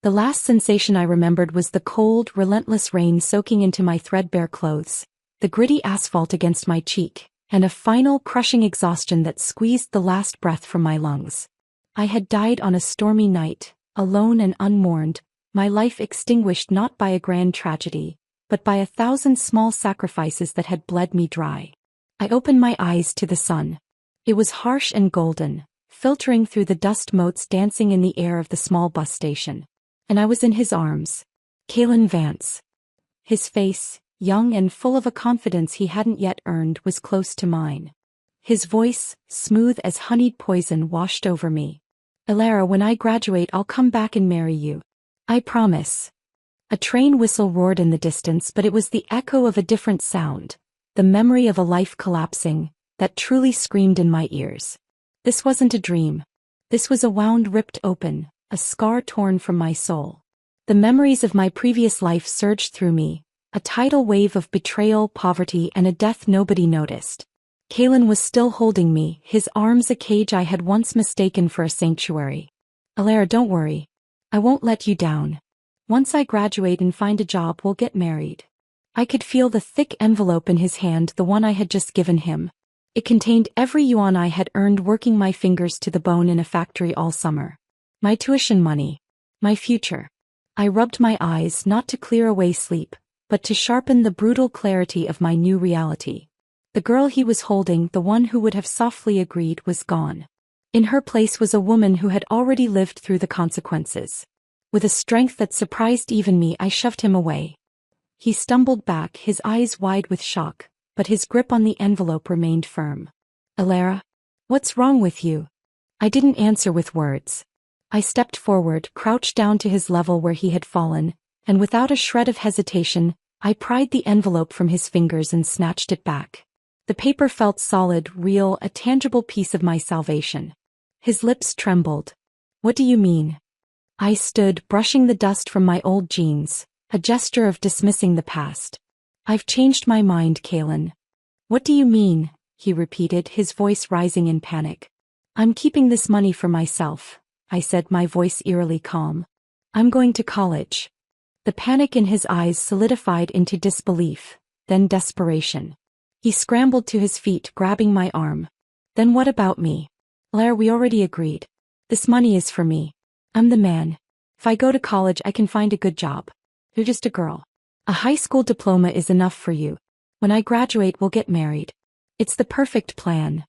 The last sensation I remembered was the cold, relentless rain soaking into my threadbare clothes, the gritty asphalt against my cheek, and a final crushing exhaustion that squeezed the last breath from my lungs. I had died on a stormy night, alone and unmourned, my life extinguished not by a grand tragedy, but by 1,000 small sacrifices that had bled me dry. I opened my eyes to the sun. It was harsh and golden, filtering through the dust motes dancing in the air of the small bus station. And I was in his arms. Kalen Vance. His face, young and full of a confidence he hadn't yet earned, was close to mine. His voice, smooth as honeyed poison, washed over me. "Alara, when I graduate I'll come back and marry you. I promise." A train whistle roared in the distance, but it was the echo of a different sound, the memory of a life collapsing, that truly screamed in my ears. This wasn't a dream. This was a wound ripped open, a scar torn from my soul. The memories of my previous life surged through me, a tidal wave of betrayal, poverty, and a death nobody noticed. Kalen was still holding me, his arms a cage I had once mistaken for a sanctuary. "Alara, don't worry. I won't let you down. Once I graduate and find a job, we'll get married." I could feel the thick envelope in his hand, the one I had just given him. It contained every yuan I had earned working my fingers to the bone in a factory all summer. My tuition money. My future. I rubbed my eyes not to clear away sleep, but to sharpen the brutal clarity of my new reality. The girl he was holding, the one who would have softly agreed, was gone. In her place was a woman who had already lived through the consequences. With a strength that surprised even me, I shoved him away. He stumbled back, his eyes wide with shock, but his grip on the envelope remained firm. "Alara, what's wrong with you?" I didn't answer with words. I stepped forward, crouched down to his level where he had fallen, and without a shred of hesitation, I pried the envelope from his fingers and snatched it back. The paper felt solid, real, a tangible piece of my salvation. His lips trembled. "What do you mean?" I stood, brushing the dust from my old jeans, a gesture of dismissing the past. "I've changed my mind, Kalen." "What do you mean?" he repeated, his voice rising in panic. "I'm keeping this money for myself," I said, my voice eerily calm. "I'm going to college." The panic in his eyes solidified into disbelief, then desperation. He scrambled to his feet, grabbing my arm. "Then what about me?" "Alara, we already agreed. This money is for me. I'm the man. If I go to college I can find a good job. You're just a girl. A high school diploma is enough for you. When I graduate we'll get married. It's the perfect plan."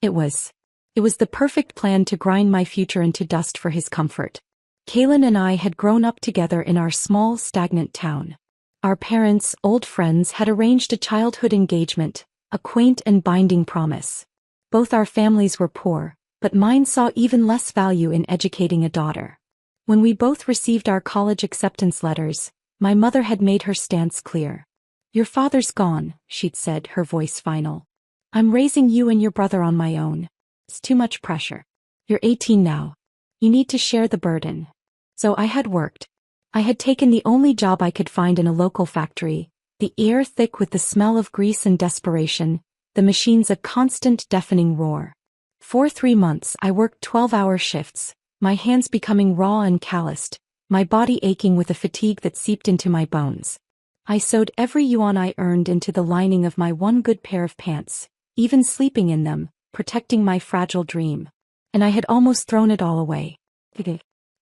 It was the perfect plan to grind my future into dust for his comfort. Kalen and I had grown up together in our small, stagnant town. Our parents, old friends, had arranged a childhood engagement, a quaint and binding promise. Both our families were poor, but mine saw even less value in educating a daughter. When we both received our college acceptance letters, my mother had made her stance clear. "Your father's gone," she'd said, her voice final. "I'm raising you and your brother on my own. It's too much pressure. You're 18 now. You need to share the burden." So I had worked. I had taken the only job I could find in a local factory, the air thick with the smell of grease and desperation, the machines a constant deafening roar. For 3 months I worked 12-hour shifts, my hands becoming raw and calloused, my body aching with a fatigue that seeped into my bones. I sewed every yuan I earned into the lining of my one good pair of pants, even sleeping in them, protecting my fragile dream. And I had almost thrown it all away.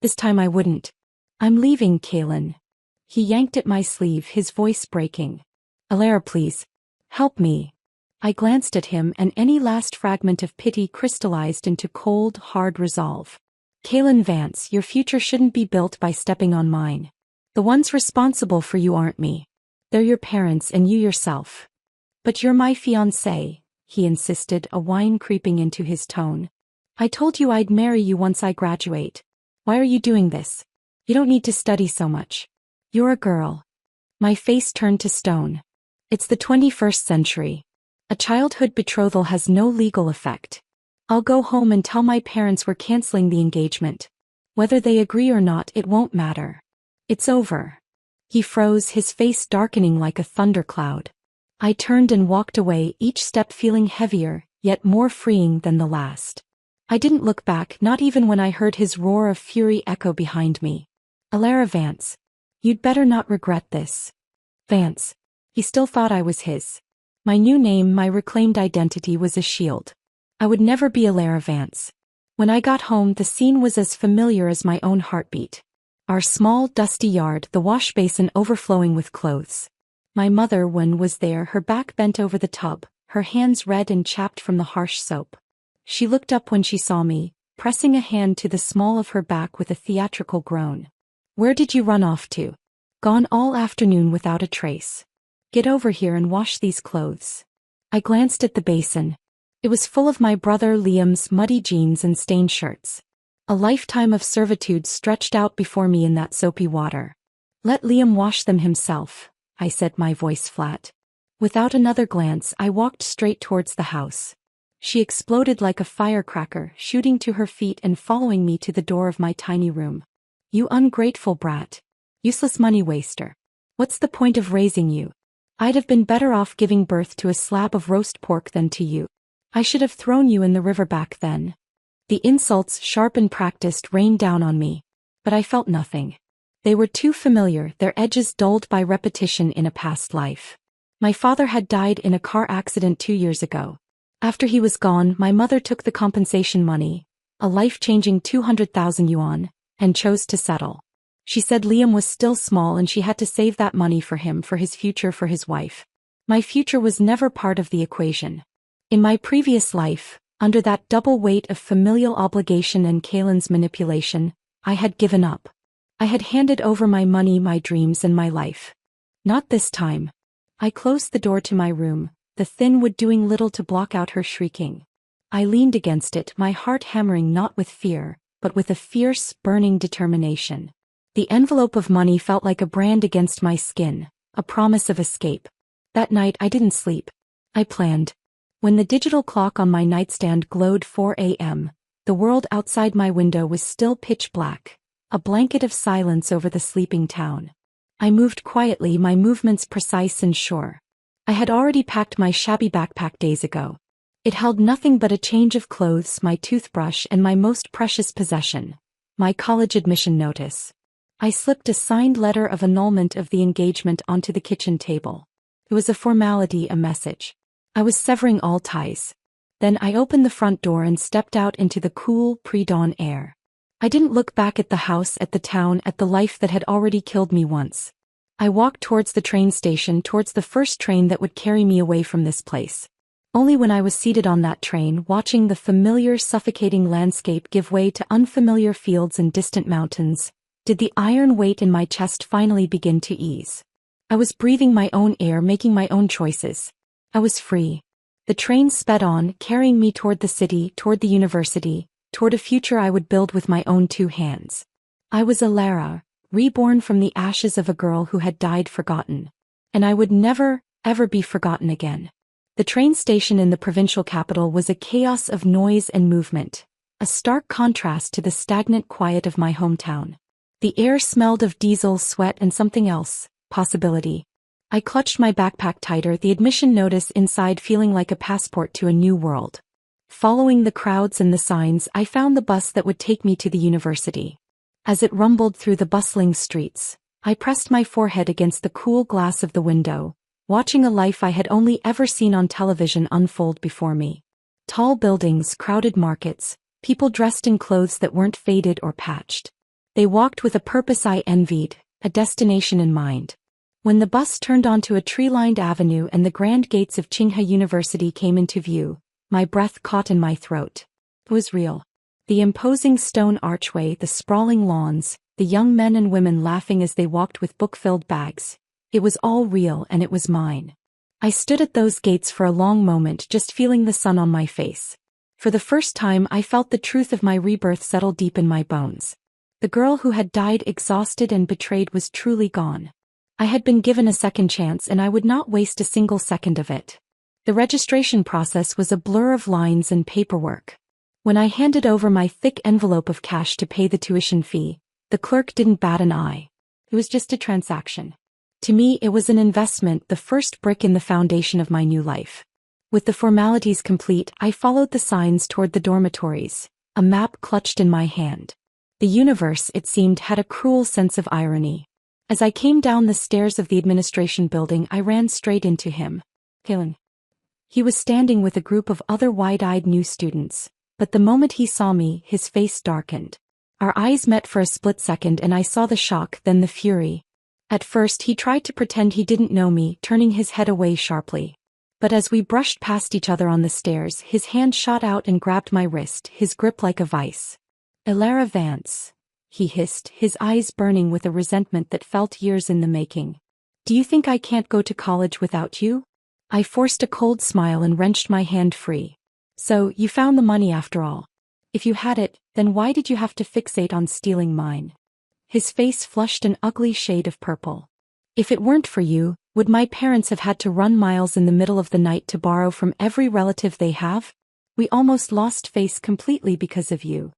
This time I wouldn't. "I'm leaving, Kalen." He yanked at my sleeve, his voice breaking. "Alara, please. Help me." I glanced at him, and any last fragment of pity crystallized into cold, hard resolve. "Kalen Vance, your future shouldn't be built by stepping on mine. The ones responsible for you aren't me. They're your parents and you yourself." "But you're my fiancé," he insisted, a whine creeping into his tone. "I told you I'd marry you once I graduate. Why are you doing this? You don't need to study so much. You're a girl." My face turned to stone. It's the 21st century. A childhood betrothal has no legal effect. I'll go home and tell my parents we're canceling the engagement. Whether they agree or not, it won't matter. It's over. He froze, his face darkening like a thundercloud. I turned and walked away, each step feeling heavier, yet more freeing than the last. I didn't look back, not even when I heard his roar of fury echo behind me. Alara Vance. You'd better not regret this. Vance. He still thought I was his. My new name, my reclaimed identity was a shield. I would never be Alara Vance. When I got home, the scene was as familiar as my own heartbeat. Our small, dusty yard, the wash basin overflowing with clothes. My mother, was there, her back bent over the tub, her hands red and chapped from the harsh soap. She looked up when she saw me, pressing a hand to the small of her back with a theatrical groan. Where did you run off to? Gone all afternoon without a trace. Get over here and wash these clothes. I glanced at the basin. It was full of my brother Liam's muddy jeans and stained shirts. A lifetime of servitude stretched out before me in that soapy water. Let Liam wash them himself, I said, my voice flat. Without another glance, I walked straight towards the house. She exploded like a firecracker, shooting to her feet and following me to the door of my tiny room. You ungrateful brat. Useless money waster. What's the point of raising you? I'd have been better off giving birth to a slab of roast pork than to you. I should have thrown you in the river back then. The insults, sharp and practiced, rained down on me. But I felt nothing. They were too familiar, their edges dulled by repetition in a past life. My father had died in a car accident 2 years ago. After he was gone, my mother took the compensation money, a life-changing 200,000 yuan, and chose to settle. She said Liam was still small and she had to save that money for him, for his future, for his wife. My future was never part of the equation. In my previous life, under that double weight of familial obligation and Kalen's manipulation, I had given up. I had handed over my money, my dreams, and my life. Not this time. I closed the door to my room, the thin wood doing little to block out her shrieking. I leaned against it, my heart hammering not with fear, but with a fierce, burning determination. The envelope of money felt like a brand against my skin, a promise of escape. That night I didn't sleep. I planned. When the digital clock on my nightstand glowed 4 a.m., the world outside my window was still pitch black, a blanket of silence over the sleeping town. I moved quietly, my movements precise and sure. I had already packed my shabby backpack days ago. It held nothing but a change of clothes, my toothbrush, and my most precious possession, my college admission notice. I slipped a signed letter of annulment of the engagement onto the kitchen table. It was a formality, a message. I was severing all ties. Then I opened the front door and stepped out into the cool, pre-dawn air. I didn't look back at the house, at the town, at the life that had already killed me once. I walked towards the train station, towards the first train that would carry me away from this place. Only when I was seated on that train, watching the familiar, suffocating landscape give way to unfamiliar fields and distant mountains, did the iron weight in my chest finally begin to ease. I was breathing my own air, making my own choices. I was free. The train sped on, carrying me toward the city, toward the university, toward a future I would build with my own 2 hands. I was Alara, reborn from the ashes of a girl who had died forgotten. And I would never, ever be forgotten again. The train station in the provincial capital was a chaos of noise and movement, a stark contrast to the stagnant quiet of my hometown. The air smelled of diesel, sweat, and something else, possibility. I clutched my backpack tighter, the admission notice inside feeling like a passport to a new world. Following the crowds and the signs, I found the bus that would take me to the university. As it rumbled through the bustling streets, I pressed my forehead against the cool glass of the window, watching a life I had only ever seen on television unfold before me. Tall buildings, crowded markets, people dressed in clothes that weren't faded or patched. They walked with a purpose I envied, a destination in mind. When the bus turned onto a tree-lined avenue and the grand gates of Clingy University came into view, my breath caught in my throat. It was real. The imposing stone archway, the sprawling lawns, the young men and women laughing as they walked with book-filled bags. It was all real, and it was mine. I stood at those gates for a long moment, just feeling the sun on my face. For the first time I felt the truth of my rebirth settle deep in my bones. The girl who had died exhausted and betrayed was truly gone. I had been given a second chance and I would not waste a single second of it. The registration process was a blur of lines and paperwork. When I handed over my thick envelope of cash to pay the tuition fee, the clerk didn't bat an eye. It was just a transaction. To me, it was an investment, the first brick in the foundation of my new life. With the formalities complete, I followed the signs toward the dormitories, a map clutched in my hand. The universe, it seemed, had a cruel sense of irony. As I came down the stairs of the administration building, I ran straight into him. Kalen. He was standing with a group of other wide-eyed new students, but the moment he saw me, his face darkened. Our eyes met for a split second and I saw the shock, then the fury. At first he tried to pretend he didn't know me, turning his head away sharply. But as we brushed past each other on the stairs, his hand shot out and grabbed my wrist, his grip like a vice. "Elara Vance," he hissed, his eyes burning with a resentment that felt years in the making. "Do you think I can't go to college without you?" I forced a cold smile and wrenched my hand free. "So, you found the money after all. If you had it, then why did you have to fixate on stealing mine?" His face flushed an ugly shade of purple. "If it weren't for you, would my parents have had to run miles in the middle of the night to borrow from every relative they have? We almost lost face completely because of you."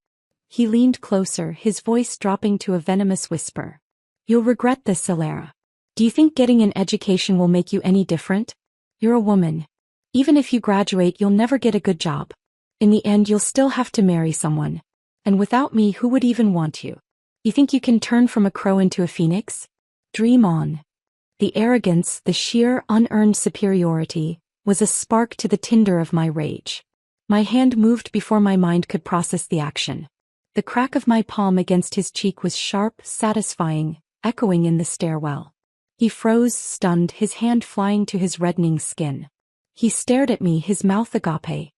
He leaned closer, his voice dropping to a venomous whisper. "You'll regret this, Elara. Do you think getting an education will make you any different? You're a woman. Even if you graduate, you'll never get a good job. In the end, you'll still have to marry someone. And without me, who would even want you? You think you can turn from a crow into a phoenix? Dream on." The arrogance, the sheer, unearned superiority, was a spark to the tinder of my rage. My hand moved before my mind could process the action. The crack of my palm against his cheek was sharp, satisfying, echoing in the stairwell. He froze, stunned, his hand flying to his reddening skin. He stared at me, his mouth agape.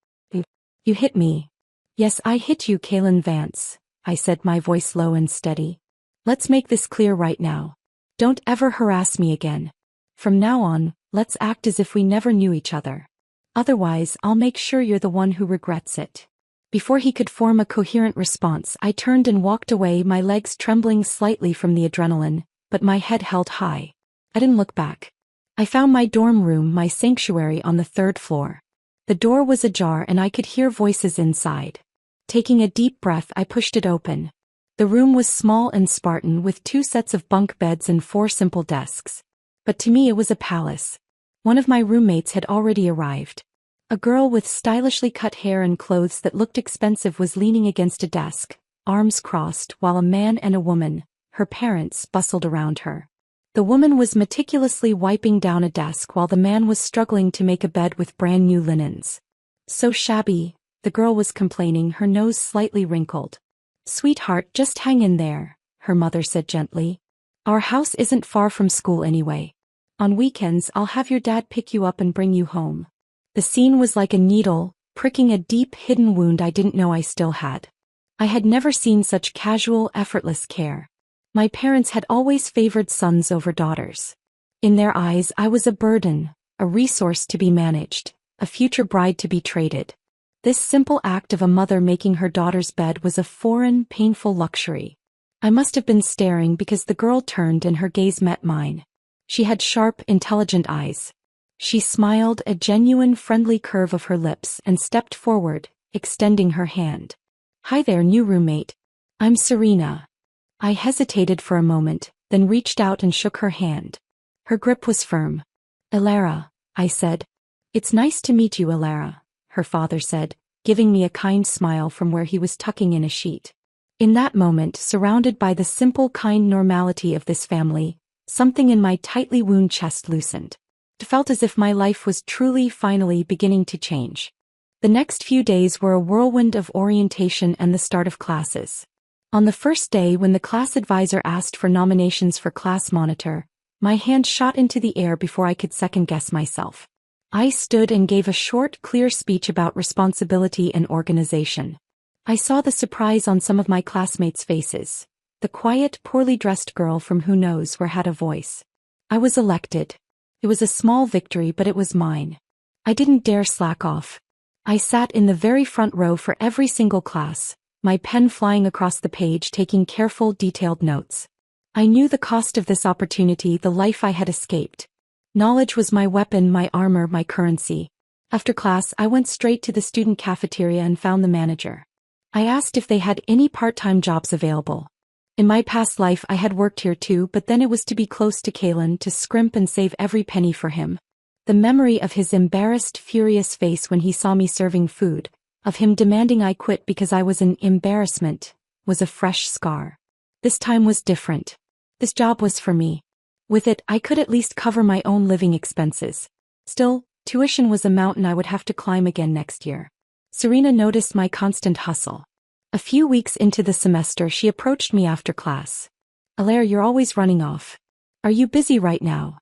You hit me." "Yes, I hit you, Kalen Vance," I said, my voice low and steady. "Let's make this clear right now. Don't ever harass me again. From now on, let's act as if we never knew each other. Otherwise, I'll make sure you're the one who regrets it." Before he could form a coherent response, I turned and walked away, my legs trembling slightly from the adrenaline, but my head held high. I didn't look back. I found my dorm room, my sanctuary, on the 3rd floor. The door was ajar and I could hear voices inside. Taking a deep breath, I pushed it open. The room was small and Spartan, with 2 sets of bunk beds and 4 simple desks. But to me it was a palace. One of my roommates had already arrived. A girl with stylishly cut hair and clothes that looked expensive was leaning against a desk, arms crossed, while a man and a woman, her parents, bustled around her. The woman was meticulously wiping down a desk while the man was struggling to make a bed with brand new linens. "So shabby," the girl was complaining, her nose slightly wrinkled. "Sweetheart, just hang in there," her mother said gently. "Our house isn't far from school anyway. On weekends I'll have your dad pick you up and bring you home." The scene was like a needle, pricking a deep, hidden wound I didn't know I still had. I had never seen such casual, effortless care. My parents had always favored sons over daughters. In their eyes, I was a burden, a resource to be managed, a future bride to be traded. This simple act of a mother making her daughter's bed was a foreign, painful luxury. I must have been staring because the girl turned and her gaze met mine. She had sharp, intelligent eyes. She smiled, a genuine, friendly curve of her lips, and stepped forward, extending her hand. "Hi there, new roommate. I'm Serena." I hesitated for a moment, then reached out and shook her hand. Her grip was firm. "Elara," I said. "It's nice to meet you, Elara," her father said, giving me a kind smile from where he was tucking in a sheet. In that moment, surrounded by the simple, kind normality of this family, something in my tightly wound chest loosened. It felt as if my life was truly, finally beginning to change. The next few days were a whirlwind of orientation and the start of classes. On the first day, when the class advisor asked for nominations for class monitor, my hand shot into the air before I could second-guess myself. I stood and gave a short, clear speech about responsibility and organization. I saw the surprise on some of my classmates' faces. The quiet, poorly dressed girl from who knows where had a voice. I was elected. It was a small victory, but it was mine. I didn't dare slack off. I sat in the very front row for every single class, my pen flying across the page, taking careful, detailed notes. I knew the cost of this opportunity, the life I had escaped. Knowledge was my weapon, my armor, my currency. After class, I went straight to the student cafeteria and found the manager. I asked if they had any part-time jobs available. In my past life I had worked here too, but then it was to be close to Kalen, to scrimp and save every penny for him. The memory of his embarrassed, furious face when he saw me serving food, of him demanding I quit because I was an embarrassment, was a fresh scar. This time was different. This job was for me. With it, I could at least cover my own living expenses. Still, tuition was a mountain I would have to climb again next year. Serena noticed my constant hustle. A few weeks into the semester, she approached me after class. "Alaire, you're always running off. Are you busy right now?"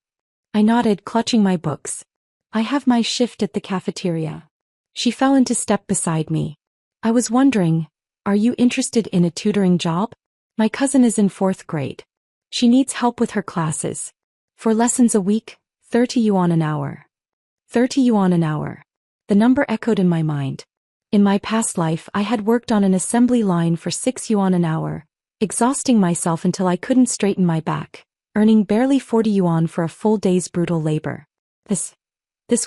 I nodded, clutching my books. "I have my shift at the cafeteria." She fell into step beside me. "I was wondering, are you interested in a tutoring job? My cousin is in 4th grade. She needs help with her classes. 4 lessons a week, 30 yuan an hour." 30 yuan an hour. The number echoed in my mind. In my past life, I had worked on an assembly line for 6 yuan an hour, exhausting myself until I couldn't straighten my back, earning barely 40 yuan for a full day's brutal labor. This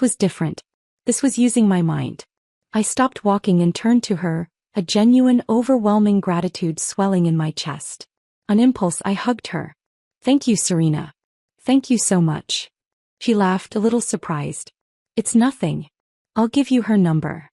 was different. This was using my mind. I stopped walking and turned to her, a genuine, overwhelming gratitude swelling in my chest. On impulse, I hugged her. "Thank you, Serena. Thank you so much." She laughed, a little surprised. "It's nothing. I'll give you her number."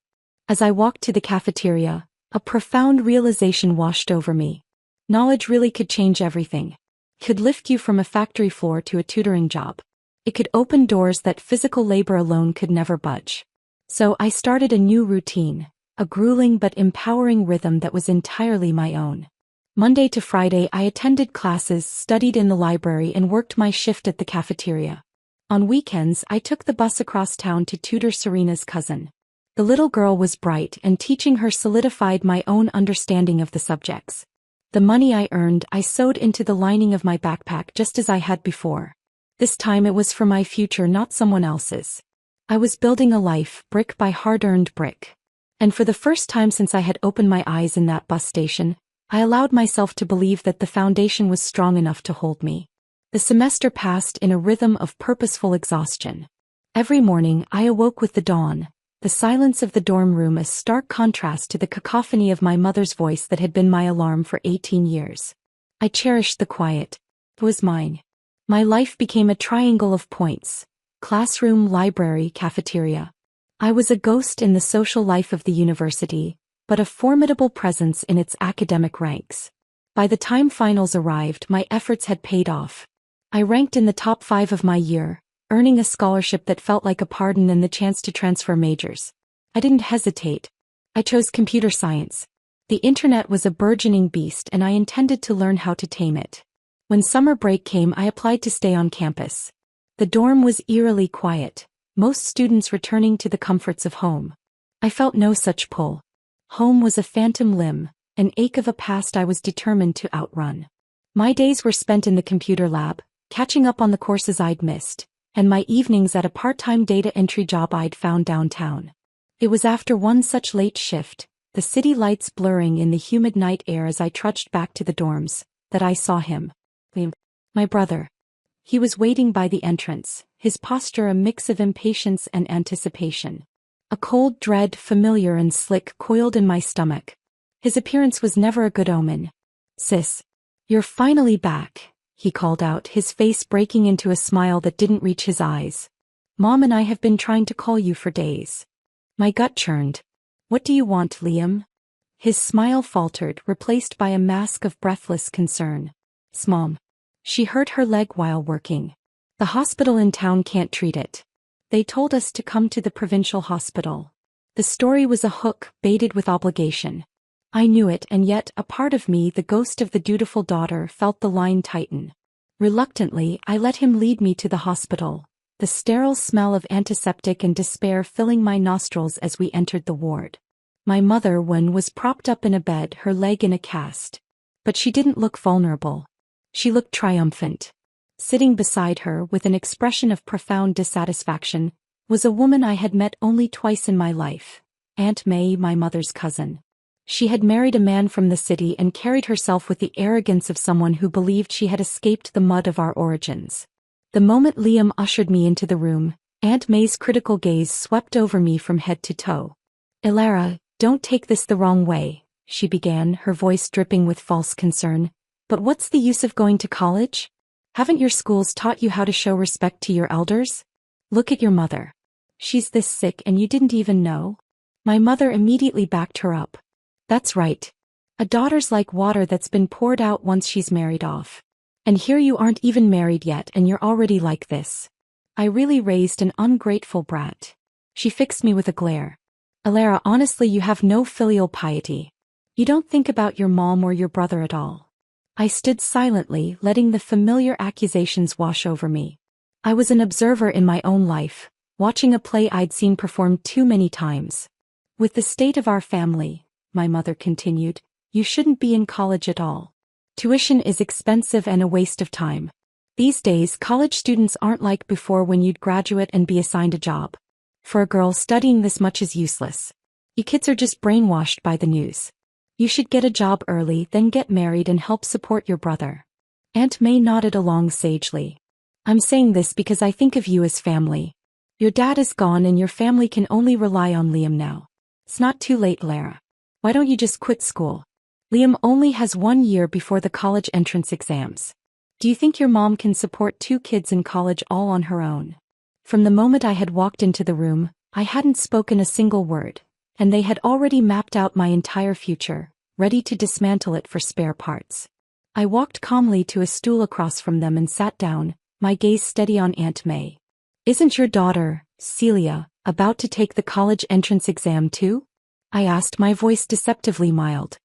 As I walked to the cafeteria, a profound realization washed over me. Knowledge really could change everything. It could lift you from a factory floor to a tutoring job. It could open doors that physical labor alone could never budge. So I started a new routine, a grueling but empowering rhythm that was entirely my own. Monday to Friday, I attended classes, studied in the library, and worked my shift at the cafeteria. On weekends, I took the bus across town to tutor Serena's cousin. The little girl was bright, and teaching her solidified my own understanding of the subjects. The money I earned, I sewed into the lining of my backpack just as I had before. This time it was for my future, not someone else's. I was building a life, brick by hard-earned brick. And for the first time since I had opened my eyes in that bus station, I allowed myself to believe that the foundation was strong enough to hold me. The semester passed in a rhythm of purposeful exhaustion. Every morning I awoke with the dawn, the silence of the dorm room a stark contrast to the cacophony of my mother's voice that had been my alarm for 18 years. I cherished the quiet. It was mine. My life became a triangle of points: classroom, library, cafeteria. I was a ghost in the social life of the university, but a formidable presence in its academic ranks. By the time finals arrived, my efforts had paid off. I ranked in the top 5 of my year, earning a scholarship that felt like a pardon and the chance to transfer majors. I didn't hesitate. I chose computer science. The internet was a burgeoning beast, and I intended to learn how to tame it. When summer break came, I applied to stay on campus. The dorm was eerily quiet, most students returning to the comforts of home. I felt no such pull. Home was a phantom limb, an ache of a past I was determined to outrun. My days were spent in the computer lab, catching up on the courses I'd missed, and my evenings at a part-time data entry job I'd found downtown. It was after one such late shift, the city lights blurring in the humid night air as I trudged back to the dorms, that I saw him. My brother. He was waiting by the entrance, his posture a mix of impatience and anticipation. A cold dread, familiar and slick, coiled in my stomach. His appearance was never a good omen. "Sis, you're finally back," he called out, his face breaking into a smile that didn't reach his eyes. "Mom and I have been trying to call you for days." My gut churned. "What do you want, Liam?" His smile faltered, replaced by a mask of breathless concern. "Mom. She hurt her leg while working. The hospital in town can't treat it. They told us to come to the provincial hospital." The story was a hook, baited with obligation. I knew it, and yet, a part of me, the ghost of the dutiful daughter, felt the line tighten. Reluctantly, I let him lead me to the hospital, the sterile smell of antiseptic and despair filling my nostrils as we entered the ward. My mother, was propped up in a bed, her leg in a cast. But she didn't look vulnerable. She looked triumphant. Sitting beside her, with an expression of profound dissatisfaction, was a woman I had met only twice in my life, Aunt May, my mother's cousin. She had married a man from the city and carried herself with the arrogance of someone who believed she had escaped the mud of our origins. The moment Liam ushered me into the room, Aunt May's critical gaze swept over me from head to toe. "Elara, don't take this the wrong way," she began, her voice dripping with false concern. "But what's the use of going to college? Haven't your schools taught you how to show respect to your elders? Look at your mother. She's this sick and you didn't even know?" My mother immediately backed her up. "That's right. A daughter's like water that's been poured out once she's married off. And here you aren't even married yet and you're already like this. I really raised an ungrateful brat. She fixed me with a glare. Alara, honestly, you have no filial piety. You don't think about your mom or your brother at all. I stood silently, letting the familiar accusations wash over me. I was an observer in my own life, watching a play I'd seen performed too many times. With the state of our family, my mother continued, you shouldn't be in college at all. Tuition is expensive and a waste of time. These days, college students aren't like before when you'd graduate and be assigned a job. For a girl, studying this much is useless. You kids are just brainwashed by the news. You should get a job early, then get married and help support your brother. Aunt May nodded along sagely. I'm saying this because I think of you as family. Your dad is gone and your family can only rely on Liam now. It's not too late, Lara. Why don't you just quit school? Liam only has 1 year before the college entrance exams. Do you think your mom can support 2 kids in college all on her own? From the moment I had walked into the room, I hadn't spoken a single word, and they had already mapped out my entire future, ready to dismantle it for spare parts. I walked calmly to a stool across from them and sat down, my gaze steady on Aunt May. Isn't your daughter, Celia, about to take the college entrance exam too? I asked, my voice deceptively mild.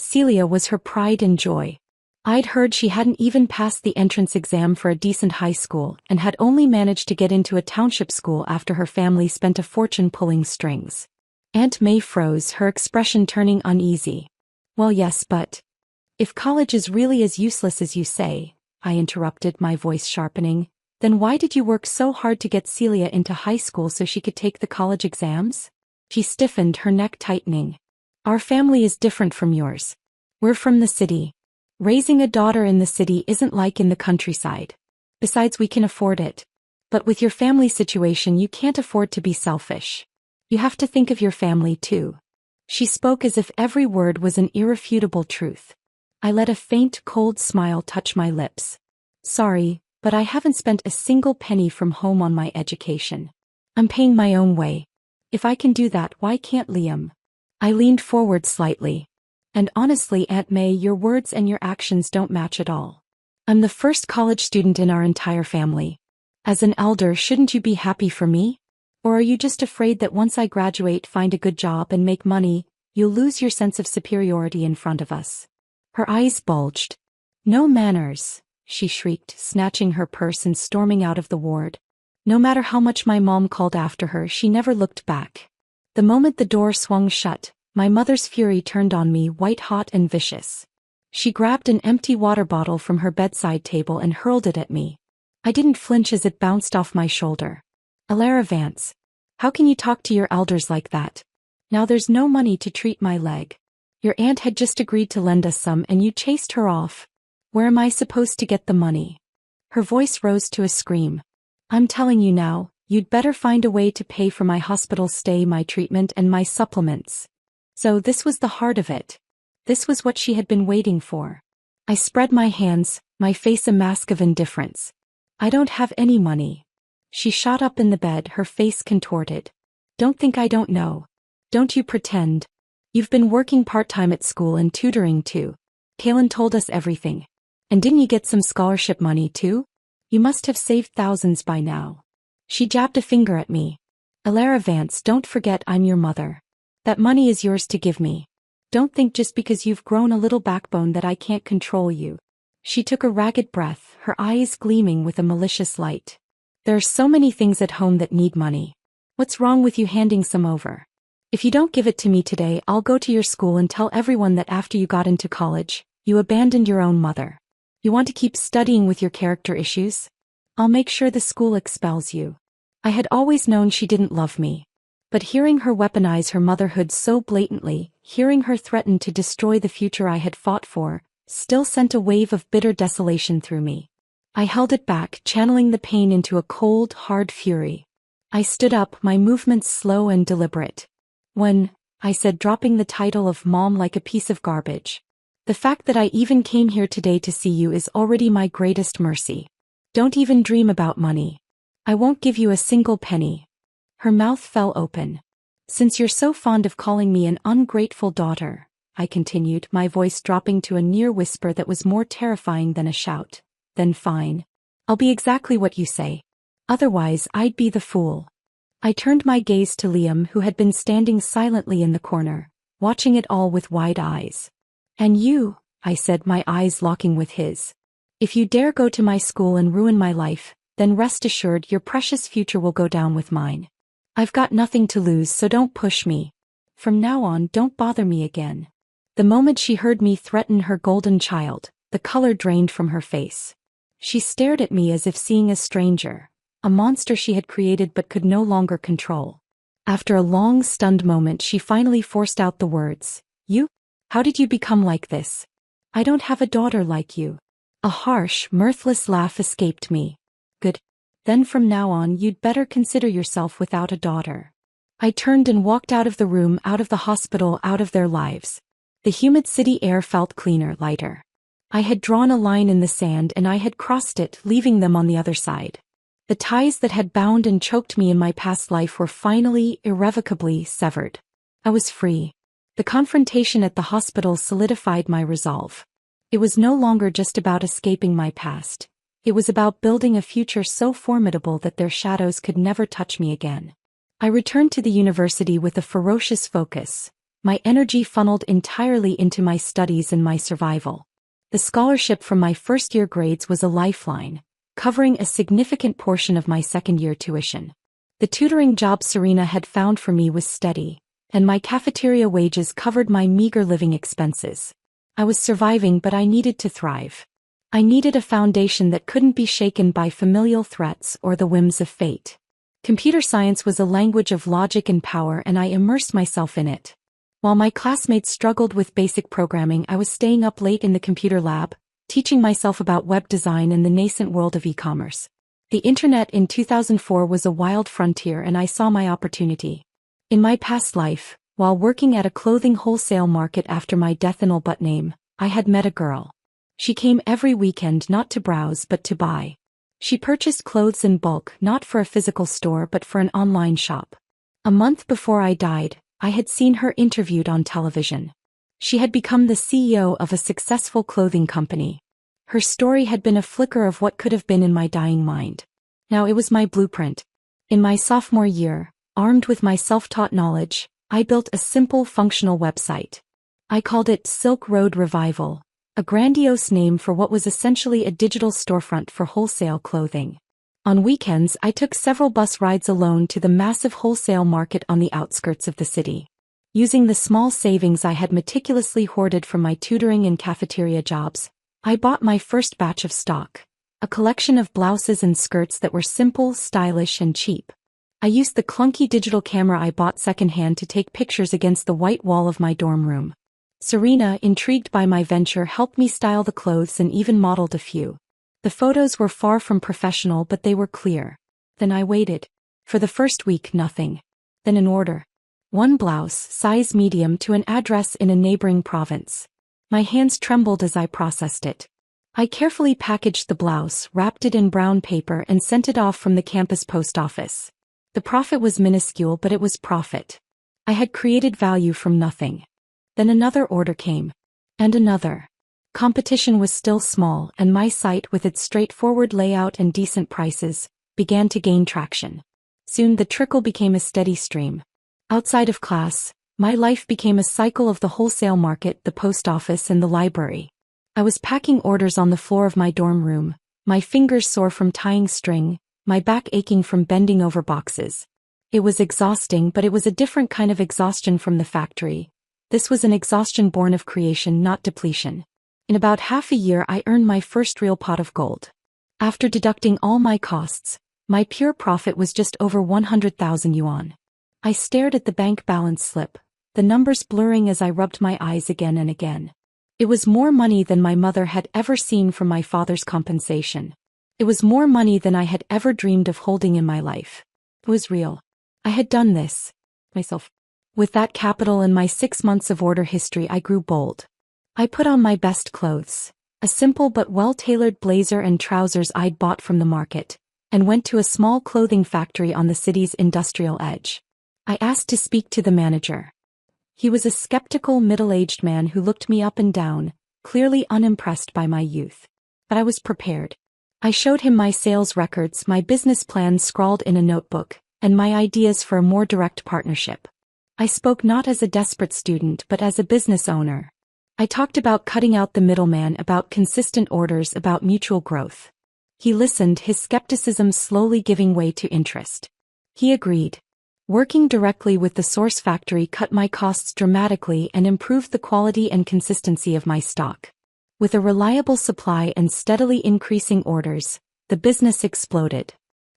Celia was her pride and joy. I'd heard she hadn't even passed the entrance exam for a decent high school and had only managed to get into a township school after her family spent a fortune pulling strings. Aunt May froze, her expression turning uneasy. Well, yes, but if college is really as useless as you say, I interrupted, my voice sharpening, then why did you work so hard to get Celia into high school so she could take the college exams? She stiffened, her neck tightening. Our family is different from yours. We're from the city. Raising a daughter in the city isn't like in the countryside. Besides, we can afford it. But with your family situation, you can't afford to be selfish. You have to think of your family too. She spoke as if every word was an irrefutable truth. I let a faint, cold smile touch my lips. Sorry, but I haven't spent a single penny from home on my education. I'm paying my own way. If I can do that, why can't Liam? I leaned forward slightly. And honestly, Aunt May, your words and your actions don't match at all. I'm the first college student in our entire family. As an elder, shouldn't you be happy for me? Or are you just afraid that once I graduate, find a good job and make money, you'll lose your sense of superiority in front of us? Her eyes bulged. No manners, she shrieked, snatching her purse and storming out of the ward. No matter how much my mom called after her, she never looked back. The moment the door swung shut, my mother's fury turned on me, white-hot and vicious. She grabbed an empty water bottle from her bedside table and hurled it at me. I didn't flinch as it bounced off my shoulder. Alara Vance, how can you talk to your elders like that? Now there's no money to treat my leg. Your aunt had just agreed to lend us some and you chased her off. Where am I supposed to get the money? Her voice rose to a scream. I'm telling you now, you'd better find a way to pay for my hospital stay, my treatment and my supplements. So this was the heart of it. This was what she had been waiting for. I spread my hands, my face a mask of indifference. I don't have any money. She shot up in the bed, her face contorted. Don't think I don't know. Don't you pretend. You've been working part-time at school and tutoring too. Kaylin told us everything. And didn't you get some scholarship money too? You must have saved thousands by now. She jabbed a finger at me. Alara Vance, don't forget I'm your mother. That money is yours to give me. Don't think just because you've grown a little backbone that I can't control you. She took a ragged breath, her eyes gleaming with a malicious light. There are so many things at home that need money. What's wrong with you handing some over? If you don't give it to me today, I'll go to your school and tell everyone that after you got into college, you abandoned your own mother. You want to keep studying with your character issues? I'll make sure the school expels you. I had always known she didn't love me. But hearing her weaponize her motherhood so blatantly, hearing her threaten to destroy the future I had fought for, still sent a wave of bitter desolation through me. I held it back, channeling the pain into a cold, hard fury. I stood up, my movements slow and deliberate. When, I said, dropping the title of mom like a piece of garbage. The fact that I even came here today to see you is already my greatest mercy. Don't even dream about money. I won't give you a single penny. Her mouth fell open. Since you're so fond of calling me an ungrateful daughter, I continued, my voice dropping to a near whisper that was more terrifying than a shout. Then fine. I'll be exactly what you say. Otherwise, I'd be the fool. I turned my gaze to Liam, who had been standing silently in the corner, watching it all with wide eyes. And you, I said, my eyes locking with his. If you dare go to my school and ruin my life, then rest assured your precious future will go down with mine. I've got nothing to lose, so don't push me. From now on, don't bother me again. The moment she heard me threaten her golden child, the color drained from her face. She stared at me as if seeing a stranger, a monster she had created but could no longer control. After a long, stunned moment, she finally forced out the words, "You? How did you become like this? I don't have a daughter like you." A harsh, mirthless laugh escaped me. Good. Then from now on you'd better consider yourself without a daughter. I turned and walked out of the room, out of the hospital, out of their lives. The humid city air felt cleaner, lighter. I had drawn a line in the sand and I had crossed it, leaving them on the other side. The ties that had bound and choked me in my past life were finally, irrevocably severed. I was free. The confrontation at the hospital solidified my resolve. It was no longer just about escaping my past. It was about building a future so formidable that their shadows could never touch me again. I returned to the university with a ferocious focus, my energy funneled entirely into my studies and my survival. The scholarship from my first-year grades was a lifeline, covering a significant portion of my second-year tuition. The tutoring job Serena had found for me was steady, and my cafeteria wages covered my meager living expenses. I was surviving, but I needed to thrive. I needed a foundation that couldn't be shaken by familial threats or the whims of fate. Computer science was a language of logic and power, and I immersed myself in it. While my classmates struggled with basic programming, I was staying up late in the computer lab, teaching myself about web design and the nascent world of e-commerce. The internet in 2004 was a wild frontier, and I saw my opportunity. In my past life, while working at a clothing wholesale market after my death and all but name, I had met a girl. She came every weekend not to browse but to buy. She purchased clothes in bulk, not for a physical store but for an online shop. A month before I died, I had seen her interviewed on television. She had become the CEO of a successful clothing company. Her story had been a flicker of what could have been in my dying mind. Now it was my blueprint. In my sophomore year, armed with my self-taught knowledge, I built a simple, functional website. I called it Silk Road Revival, a grandiose name for what was essentially a digital storefront for wholesale clothing. On weekends, I took several bus rides alone to the massive wholesale market on the outskirts of the city. Using the small savings I had meticulously hoarded from my tutoring and cafeteria jobs, I bought my first batch of stock, a collection of blouses and skirts that were simple, stylish, and cheap. I used the clunky digital camera I bought secondhand to take pictures against the white wall of my dorm room. Serena, intrigued by my venture, helped me style the clothes and even modeled a few. The photos were far from professional, but they were clear. Then I waited. For the first week, nothing. Then an order. One blouse, size medium, to an address in a neighboring province. My hands trembled as I processed it. I carefully packaged the blouse, wrapped it in brown paper, and sent it off from the campus post office. The profit was minuscule, but it was profit. I had created value from nothing. Then another order came. And another. Competition was still small, and my site, with its straightforward layout and decent prices, began to gain traction. Soon the trickle became a steady stream. Outside of class, my life became a cycle of the wholesale market, the post office, and the library. I was packing orders on the floor of my dorm room, my fingers sore from tying string, my back aching from bending over boxes. It was exhausting, but it was a different kind of exhaustion from the factory. This was an exhaustion born of creation, not depletion. In about half a year, I earned my first real pot of gold. After deducting all my costs, my pure profit was just over 100,000 yuan. I stared at the bank balance slip, the numbers blurring as I rubbed my eyes again and again. It was more money than my mother had ever seen from my father's compensation. It was more money than I had ever dreamed of holding in my life. It was real. I had done this. Myself. With that capital and my 6 months of order history, I grew bold. I put on my best clothes, a simple but well-tailored blazer and trousers I'd bought from the market, and went to a small clothing factory on the city's industrial edge. I asked to speak to the manager. He was a skeptical middle-aged man who looked me up and down, clearly unimpressed by my youth. But I was prepared. I showed him my sales records, my business plans scrawled in a notebook, and my ideas for a more direct partnership. I spoke not as a desperate student but as a business owner. I talked about cutting out the middleman, about consistent orders, about mutual growth. He listened, his skepticism slowly giving way to interest. He agreed. Working directly with the source factory cut my costs dramatically and improved the quality and consistency of my stock. With a reliable supply and steadily increasing orders, the business exploded.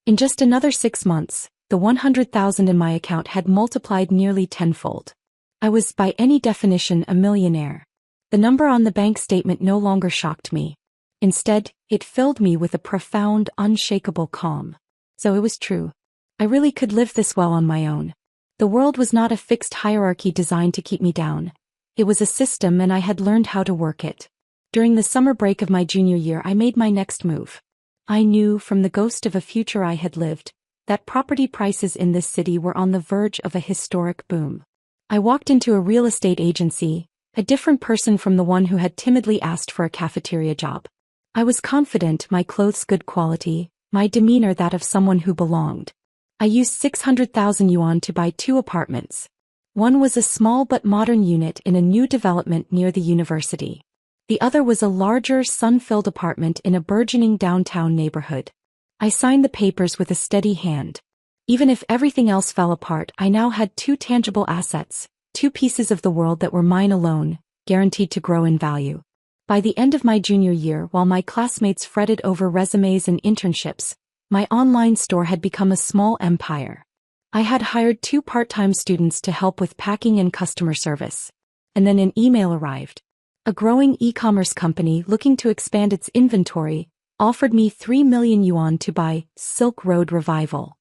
In just another 6 months, the 100,000 in my account had multiplied nearly tenfold. I was, by any definition, a millionaire. The number on the bank statement no longer shocked me. Instead, it filled me with a profound, unshakable calm. So it was true. I really could live this well on my own. The world was not a fixed hierarchy designed to keep me down. It was a system, and I had learned how to work it. During the summer break of my junior year, I made my next move. I knew, from the ghost of a future I had lived, that property prices in this city were on the verge of a historic boom. I walked into a real estate agency, a different person from the one who had timidly asked for a cafeteria job. I was confident, my clothes good quality, my demeanor that of someone who belonged. I used 600,000 yuan to buy 2 apartments. One was a small but modern unit in a new development near the university. The other was a larger, sun-filled apartment in a burgeoning downtown neighborhood. I signed the papers with a steady hand. Even if everything else fell apart, I now had 2 tangible assets, 2 pieces of the world that were mine alone, guaranteed to grow in value. By the end of my junior year, while my classmates fretted over resumes and internships, my online store had become a small empire. I had hired 2 part-time students to help with packing and customer service. And then an email arrived. A growing e-commerce company looking to expand its inventory offered me 3 million yuan to buy Silk Road Revival.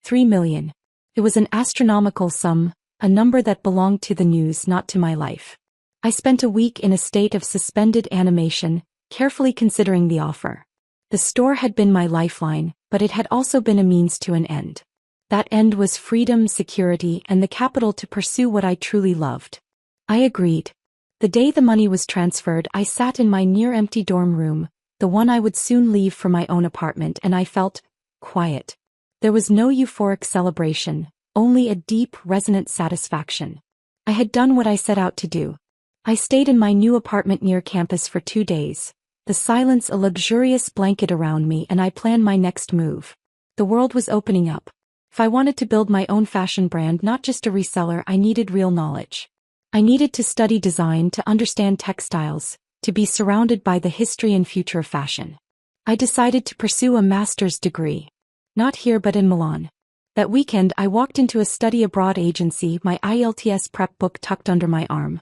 3 million. It was an astronomical sum, a number that belonged to the news, not to my life. I spent a week in a state of suspended animation, carefully considering the offer. The store had been my lifeline, but it had also been a means to an end. That end was freedom, security, and the capital to pursue what I truly loved. I agreed. The day the money was transferred, I sat in my near-empty dorm room, the one I would soon leave for my own apartment, and I felt quiet. There was no euphoric celebration, only a deep, resonant satisfaction. I had done what I set out to do. I stayed in my new apartment near campus for 2 days, the silence a luxurious blanket around me, and I planned my next move. The world was opening up. If I wanted to build my own fashion brand, not just a reseller, I needed real knowledge. I needed to study design, to understand textiles, to be surrounded by the history and future of fashion. I decided to pursue a master's degree. Not here but in Milan. That weekend I walked into a study abroad agency, my IELTS prep book tucked under my arm.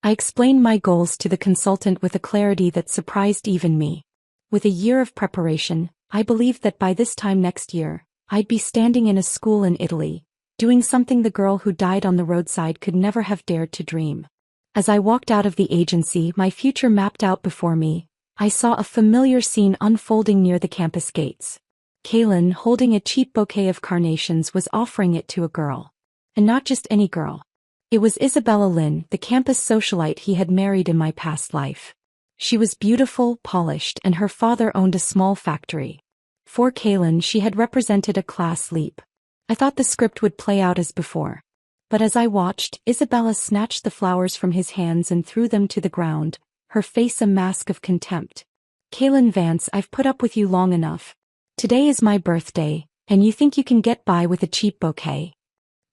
I explained my goals to the consultant with a clarity that surprised even me. With a year of preparation, I believed that by this time next year, I'd be standing in a school in Italy, doing something the girl who died on the roadside could never have dared to dream. As I walked out of the agency, my future mapped out before me, I saw a familiar scene unfolding near the campus gates. Kaylin, holding a cheap bouquet of carnations, was offering it to a girl. And not just any girl. It was Isabella Lin, the campus socialite he had married in my past life. She was beautiful, polished, and her father owned a small factory. For Kaylin, she had represented a class leap. I thought the script would play out as before. But as I watched, Isabella snatched the flowers from his hands and threw them to the ground, her face a mask of contempt. Kaylin Vance, I've put up with you long enough. Today is my birthday, and you think you can get by with a cheap bouquet?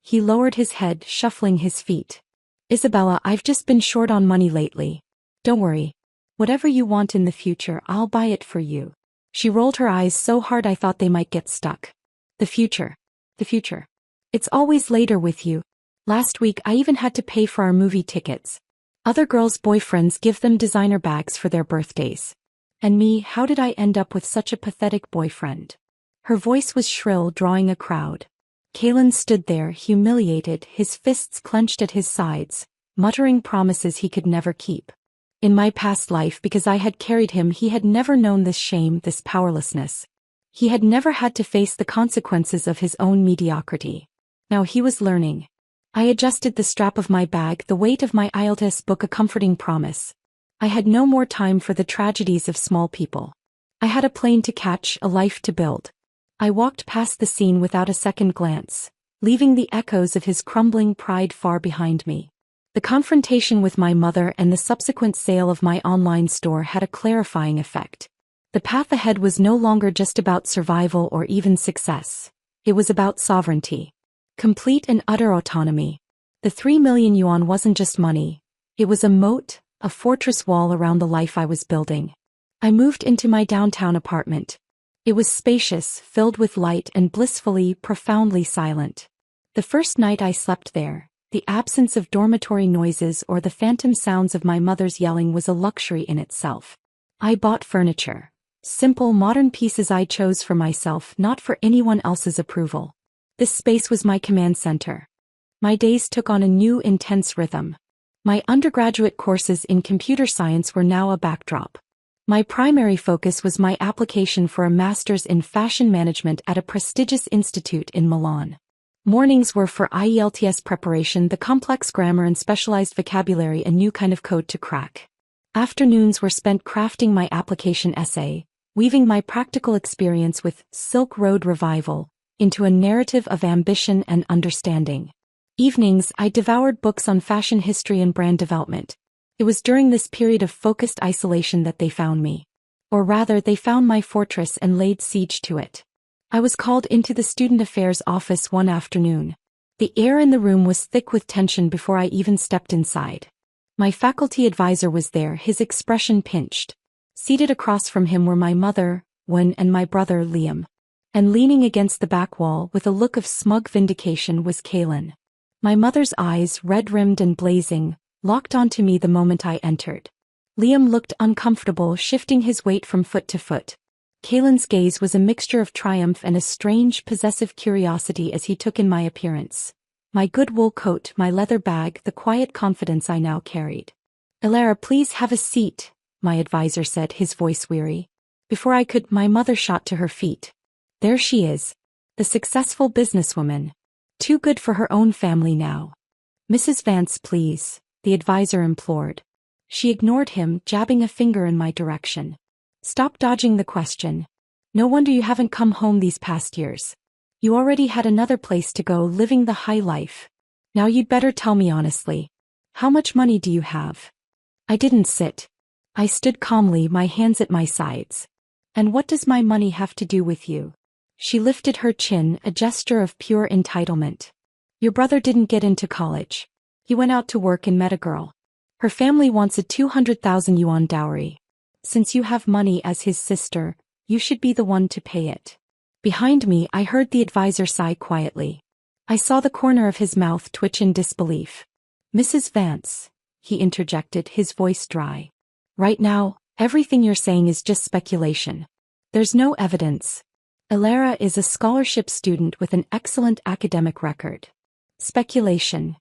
He lowered his head, shuffling his feet. Isabella, I've just been short on money lately. Don't worry. Whatever you want in the future, I'll buy it for you. She rolled her eyes so hard I thought they might get stuck. The future. The future. It's always later with you. Last week I even had to pay for our movie tickets. Other girls' boyfriends give them designer bags for their birthdays. And me, how did I end up with such a pathetic boyfriend? Her voice was shrill, drawing a crowd. Kaylin stood there, humiliated, his fists clenched at his sides, muttering promises he could never keep. In my past life, because I had carried him, he had never known this shame, this powerlessness. He had never had to face the consequences of his own mediocrity. Now he was learning. I adjusted the strap of my bag, the weight of my IELTS book a comforting promise. I had no more time for the tragedies of small people. I had a plane to catch, a life to build. I walked past the scene without a second glance, leaving the echoes of his crumbling pride far behind me. The confrontation with my mother and the subsequent sale of my online store had a clarifying effect. The path ahead was no longer just about survival or even success. It was about sovereignty. Complete and utter autonomy. The 3 million yuan wasn't just money. It was a moat, a fortress wall around the life I was building. I moved into my downtown apartment. It was spacious, filled with light and blissfully, profoundly silent. The first night I slept there, the absence of dormitory noises or the phantom sounds of my mother's yelling was a luxury in itself. I bought furniture. Simple, modern pieces I chose for myself, not for anyone else's approval. This space was my command center. My days took on a new, intense rhythm. My undergraduate courses in computer science were now a backdrop. My primary focus was my application for a master's in fashion management at a prestigious institute in Milan. Mornings were for IELTS preparation, the complex grammar and specialized vocabulary, a new kind of code to crack. Afternoons were spent crafting my application essay, weaving my practical experience with Silk Road Revival into a narrative of ambition and understanding. Evenings, I devoured books on fashion history and brand development. It was during this period of focused isolation that they found me. Or rather, they found my fortress and laid siege to it. I was called into the student affairs office one afternoon. The air in the room was thick with tension before I even stepped inside. My faculty advisor was there, his expression pinched. Seated across from him were my mother, Wen, and my brother, Liam. And leaning against the back wall with a look of smug vindication was Kaylin. My mother's eyes, red-rimmed and blazing, locked onto me the moment I entered. Liam looked uncomfortable, shifting his weight from foot to foot. Kaylin's gaze was a mixture of triumph and a strange, possessive curiosity as he took in my appearance. My good wool coat, my leather bag, the quiet confidence I now carried. "Elara, please have a seat," my advisor said, his voice weary. Before I could, my mother shot to her feet. There she is. The successful businesswoman. Too good for her own family now. "Mrs. Vance, please," the advisor implored. She ignored him, jabbing a finger in my direction. "Stop dodging the question. No wonder you haven't come home these past years. You already had another place to go, living the high life. Now you'd better tell me honestly. How much money do you have?" I didn't sit. I stood calmly, my hands at my sides. "And what does my money have to do with you?" She lifted her chin, a gesture of pure entitlement. "Your brother didn't get into college. He went out to work and met a girl. Her family wants a 200,000 yuan dowry. Since you have money as his sister, you should be the one to pay it." Behind me, I heard the advisor sigh quietly. I saw the corner of his mouth twitch in disbelief. "Mrs. Vance," he interjected, his voice dry. "Right now, everything you're saying is just speculation. There's no evidence. Elara is a scholarship student with an excellent academic record." Speculation.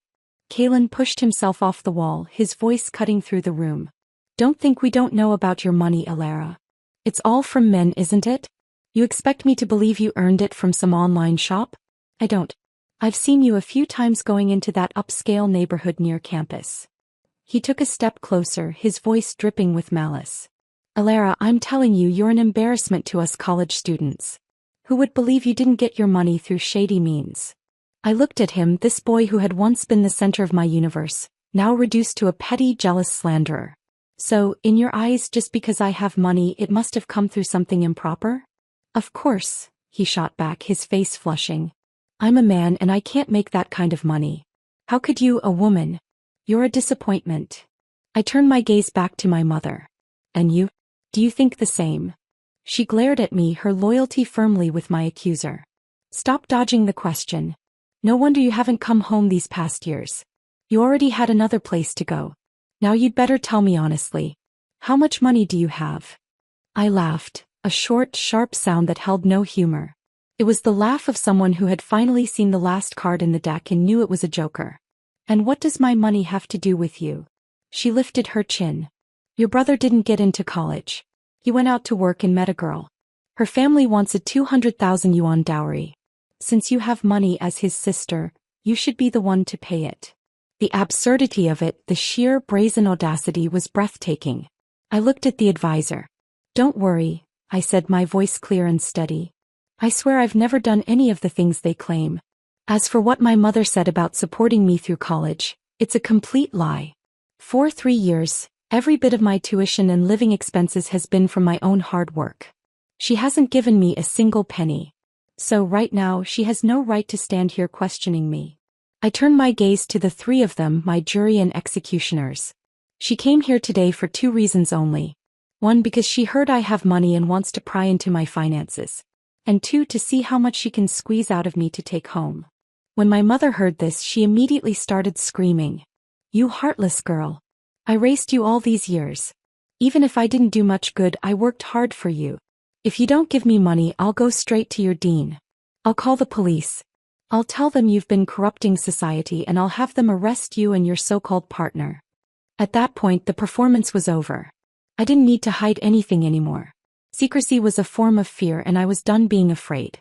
Kaylin pushed himself off the wall, his voice cutting through the room. "Don't think we don't know about your money, Elara. It's all from men, isn't it? You expect me to believe you earned it from some online shop? I don't. I've seen you a few times going into that upscale neighborhood near campus." He took a step closer, his voice dripping with malice. "Elara, I'm telling you, you're an embarrassment to us college students. Who would believe you didn't get your money through shady means?" I looked at him, this boy who had once been the center of my universe, now reduced to a petty, jealous slanderer. "So, in your eyes, just because I have money, it must have come through something improper?" "Of course," he shot back, his face flushing. "I'm a man and I can't make that kind of money. How could you, a woman? You're a disappointment." I turned my gaze back to my mother. "And you? Do you think the same?" She glared at me, her loyalty firmly with my accuser. "Stop dodging the question. No wonder you haven't come home these past years. You already had another place to go. Now you'd better tell me honestly. How much money do you have?" I laughed, a short, sharp sound that held no humor. It was the laugh of someone who had finally seen the last card in the deck and knew it was a joker. "And what does my money have to do with you?" She lifted her chin. "Your brother didn't get into college. He went out to work and met a girl. Her family wants a 200,000 yuan dowry. Since you have money as his sister, You should be the one to pay it. The absurdity of it, the sheer brazen audacity was breathtaking. I looked at the advisor. Don't worry, I said, my voice clear and steady. I swear I've never done any of the things they claim. As for what my mother said about supporting me through college, it's a complete lie. For 3 years, every bit of my tuition and living expenses has been from my own hard work. She hasn't given me a single penny. So right now she has no right to stand here questioning me. I turned my gaze to the 3 of them, my jury and executioners. She came here today for 2 reasons only. 1, because she heard I have money and wants to pry into my finances. And 2, to see how much she can squeeze out of me to take home. When my mother heard this, she immediately started screaming. You heartless girl. I raised you all these years. Even if I didn't do much good, I worked hard for you. If you don't give me money, I'll go straight to your dean. I'll call the police. I'll tell them you've been corrupting society and I'll have them arrest you and your so-called partner. At that point, the performance was over. I didn't need to hide anything anymore. Secrecy was a form of fear and I was done being afraid.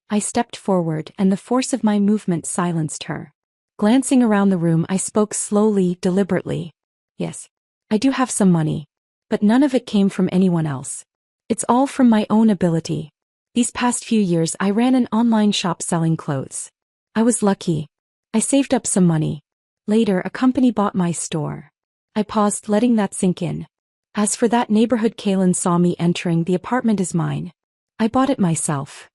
I stepped forward and the force of my movement silenced her. Glancing around the room, I spoke slowly, deliberately. Yes, I do have some money. But none of it came from anyone else. It's all from my own ability. These past few years I ran an online shop selling clothes. I was lucky. I saved up some money. Later, a company bought my store. I paused, letting that sink in. As for that neighborhood Kaylin saw me entering, the apartment is mine. I bought it myself.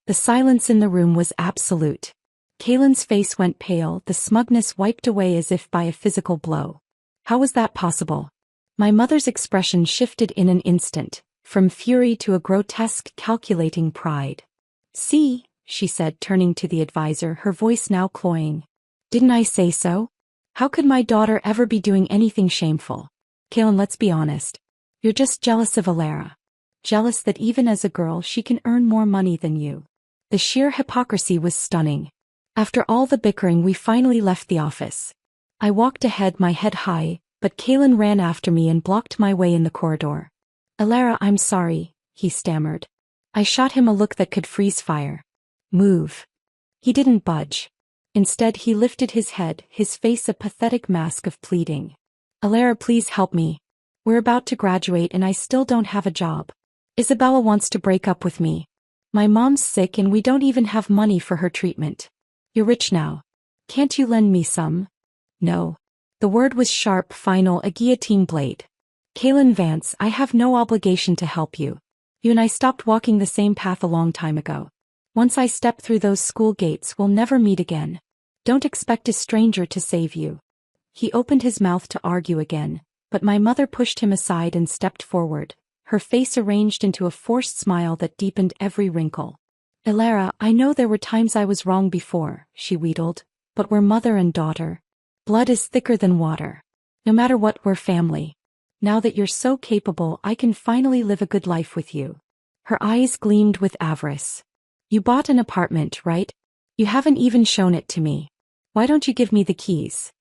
The silence in the room was absolute. Kaylin's face went pale, the smugness wiped away as if by a physical blow. How was that possible? My mother's expression shifted in an instant, from fury to a grotesque, calculating pride. See, she said, turning to the advisor, her voice now cloying. Didn't I say so? How could my daughter ever be doing anything shameful? Kaylin, let's be honest. You're just jealous of Alara. Jealous that even as a girl she can earn more money than you. The sheer hypocrisy was stunning. After all the bickering, we finally left the office. I walked ahead, my head high, but Kaylin ran after me and blocked my way in the corridor. Alara, I'm sorry, he stammered. I shot him a look that could freeze fire. Move. He didn't budge. Instead, he lifted his head, his face a pathetic mask of pleading. Alara, please help me. We're about to graduate and I still don't have a job. Isabella wants to break up with me. My mom's sick and we don't even have money for her treatment. You're rich now. Can't you lend me some? No. The word was sharp, final, a guillotine blade. Kaylin Vance, I have no obligation to help you. You and I stopped walking the same path a long time ago. Once I step through those school gates, we'll never meet again. Don't expect a stranger to save you. He opened his mouth to argue again, but my mother pushed him aside and stepped forward, her face arranged into a forced smile that deepened every wrinkle. Alara, I know there were times I was wrong before, she wheedled, but we're mother and daughter. Blood is thicker than water. No matter what, we're family. Now that you're so capable, I can finally live a good life with you. Her eyes gleamed with avarice. You bought an apartment, right? You haven't even shown it to me. Why don't you give me the keys?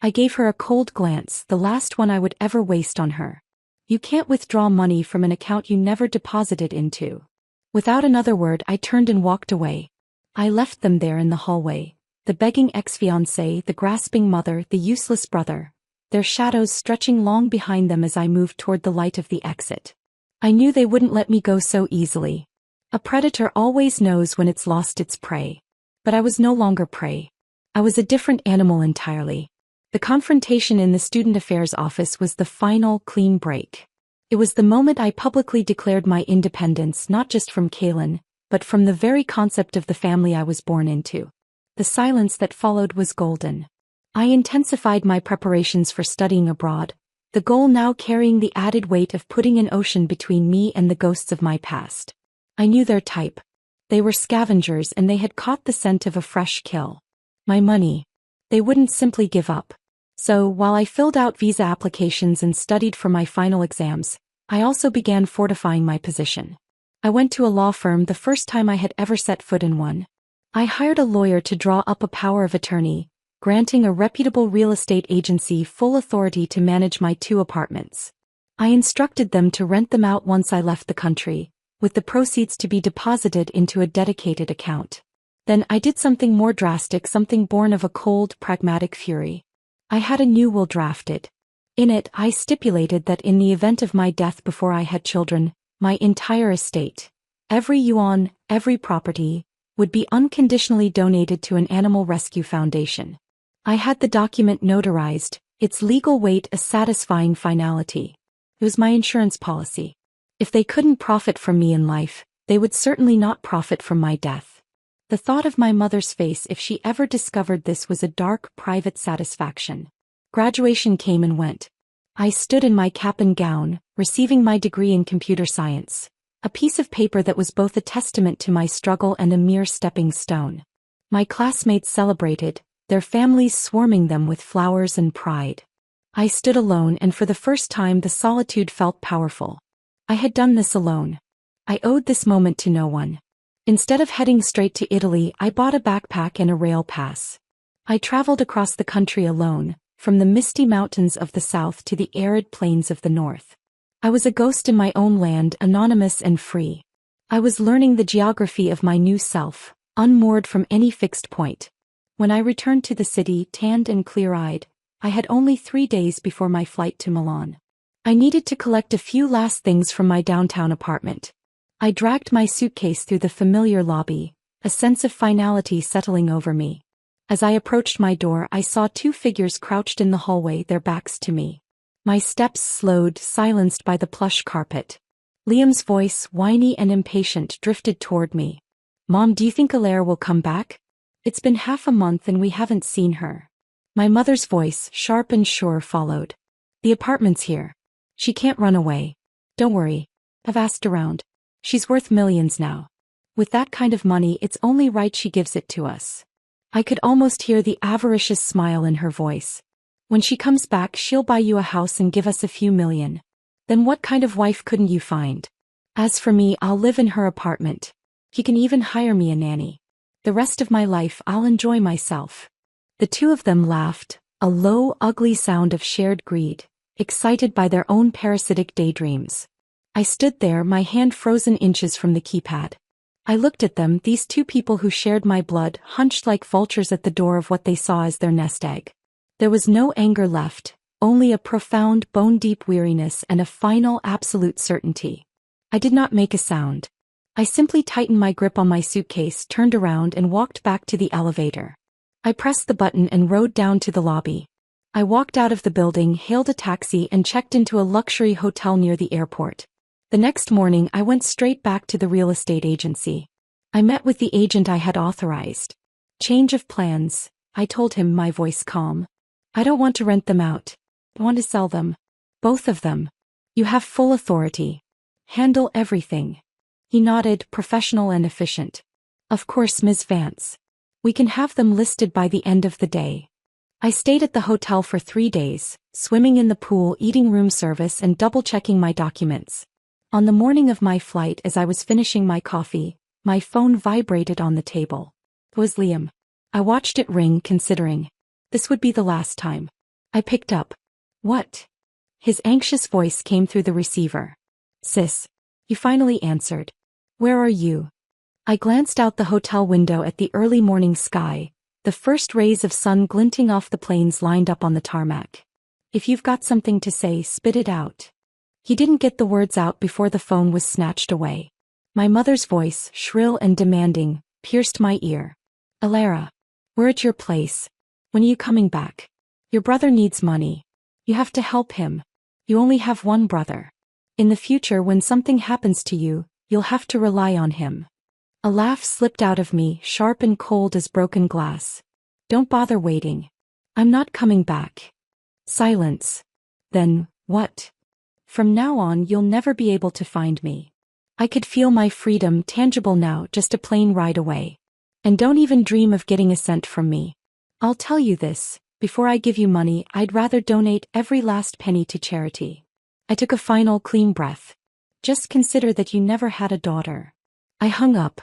I gave her a cold glance, the last one I would ever waste on her. You can't withdraw money from an account you never deposited into. Without another word, I turned and walked away. I left them there in the hallway. The begging ex-fiancé, the grasping mother, the useless brother. Their shadows stretching long behind them as I moved toward the light of the exit. I knew they wouldn't let me go so easily. A predator always knows when it's lost its prey. But I was no longer prey. I was a different animal entirely. The confrontation in the student affairs office was the final, clean break. It was the moment I publicly declared my independence, not just from Kaylin, but from the very concept of the family I was born into. The silence that followed was golden. I intensified my preparations for studying abroad, the goal now carrying the added weight of putting an ocean between me and the ghosts of my past. I knew their type. They were scavengers and they had caught the scent of a fresh kill. My money. They wouldn't simply give up. So, while I filled out visa applications and studied for my final exams, I also began fortifying my position. I went to a law firm, the first time I had ever set foot in one. I hired a lawyer to draw up a power of attorney, granting a reputable real estate agency full authority to manage my 2 apartments. I instructed them to rent them out once I left the country, with the proceeds to be deposited into a dedicated account. Then I did something more drastic, something born of a cold, pragmatic fury. I had a new will drafted. In it, I stipulated that in the event of my death before I had children, my entire estate, every yuan, every property, would be unconditionally donated to an animal rescue foundation. I had the document notarized, its legal weight a satisfying finality. It was my insurance policy. If they couldn't profit from me in life, they would certainly not profit from my death. The thought of my mother's face if she ever discovered this was a dark, private satisfaction. Graduation came and went. I stood in my cap and gown, receiving my degree in computer science, a piece of paper that was both a testament to my struggle and a mere stepping stone. My classmates celebrated, their families swarming them with flowers and pride. I stood alone, and for the first time the solitude felt powerful. I had done this alone. I owed this moment to no one. Instead of heading straight to Italy, I bought a backpack and a rail pass. I traveled across the country alone, from the misty mountains of the south to the arid plains of the north. I was a ghost in my own land, anonymous and free. I was learning the geography of my new self, unmoored from any fixed point. When I returned to the city, tanned and clear-eyed, I had only 3 days before my flight to Milan. I needed to collect a few last things from my downtown apartment. I dragged my suitcase through the familiar lobby, a sense of finality settling over me. As I approached my door, I saw 2 figures crouched in the hallway, their backs to me. My steps slowed, silenced by the plush carpet. Liam's voice, whiny and impatient, drifted toward me. "Mom, do you think Alaire will come back? It's been half a month and we haven't seen her." My mother's voice, sharp and sure, followed. "The apartment's here. She can't run away. Don't worry. I've asked around. She's worth millions now. With that kind of money, it's only right she gives it to us." I could almost hear the avaricious smile in her voice. "When she comes back, she'll buy you a house and give us a few million. Then what kind of wife couldn't you find? As for me, I'll live in her apartment. He can even hire me a nanny. The rest of my life I'll enjoy myself." The 2 of them laughed, a low, ugly sound of shared greed, excited by their own parasitic daydreams. I stood there, my hand frozen inches from the keypad. I looked at them, these 2 people who shared my blood, hunched like vultures at the door of what they saw as their nest egg. There was no anger left, only a profound, bone-deep weariness and a final, absolute certainty. I did not make a sound. I simply tightened my grip on my suitcase, turned around and walked back to the elevator. I pressed the button and rode down to the lobby. I walked out of the building, hailed a taxi and checked into a luxury hotel near the airport. The next morning I went straight back to the real estate agency. I met with the agent I had authorized. "Change of plans," I told him, my voice calm. "I don't want to rent them out. I want to sell them. Both of them. You have full authority. Handle everything." He nodded, professional and efficient. "Of course, Ms. Vance. We can have them listed by the end of the day." I stayed at the hotel for 3 days, swimming in the pool, eating room service and double-checking my documents. On the morning of my flight, as I was finishing my coffee, my phone vibrated on the table. It was Liam. I watched it ring, considering. This would be the last time. I picked up. "What?" His anxious voice came through the receiver. "Sis. You finally answered. Where are you?" I glanced out the hotel window at the early morning sky, the first rays of sun glinting off the planes lined up on the tarmac. "If you've got something to say, spit it out." He didn't get the words out before the phone was snatched away. My mother's voice, shrill and demanding, pierced my ear. "Alaire, we're at your place. When are you coming back? Your brother needs money. You have to help him. You only have one brother. In the future, when something happens to you, you'll have to rely on him." A laugh slipped out of me, sharp and cold as broken glass. "Don't bother waiting. I'm not coming back." Silence. "Then, what?" "From now on, you'll never be able to find me." I could feel my freedom, tangible now, just a plane ride away. "And don't even dream of getting a cent from me. I'll tell you this, before I give you money, I'd rather donate every last penny to charity." I took a final, clean breath. "Just consider that you never had a daughter." I hung up.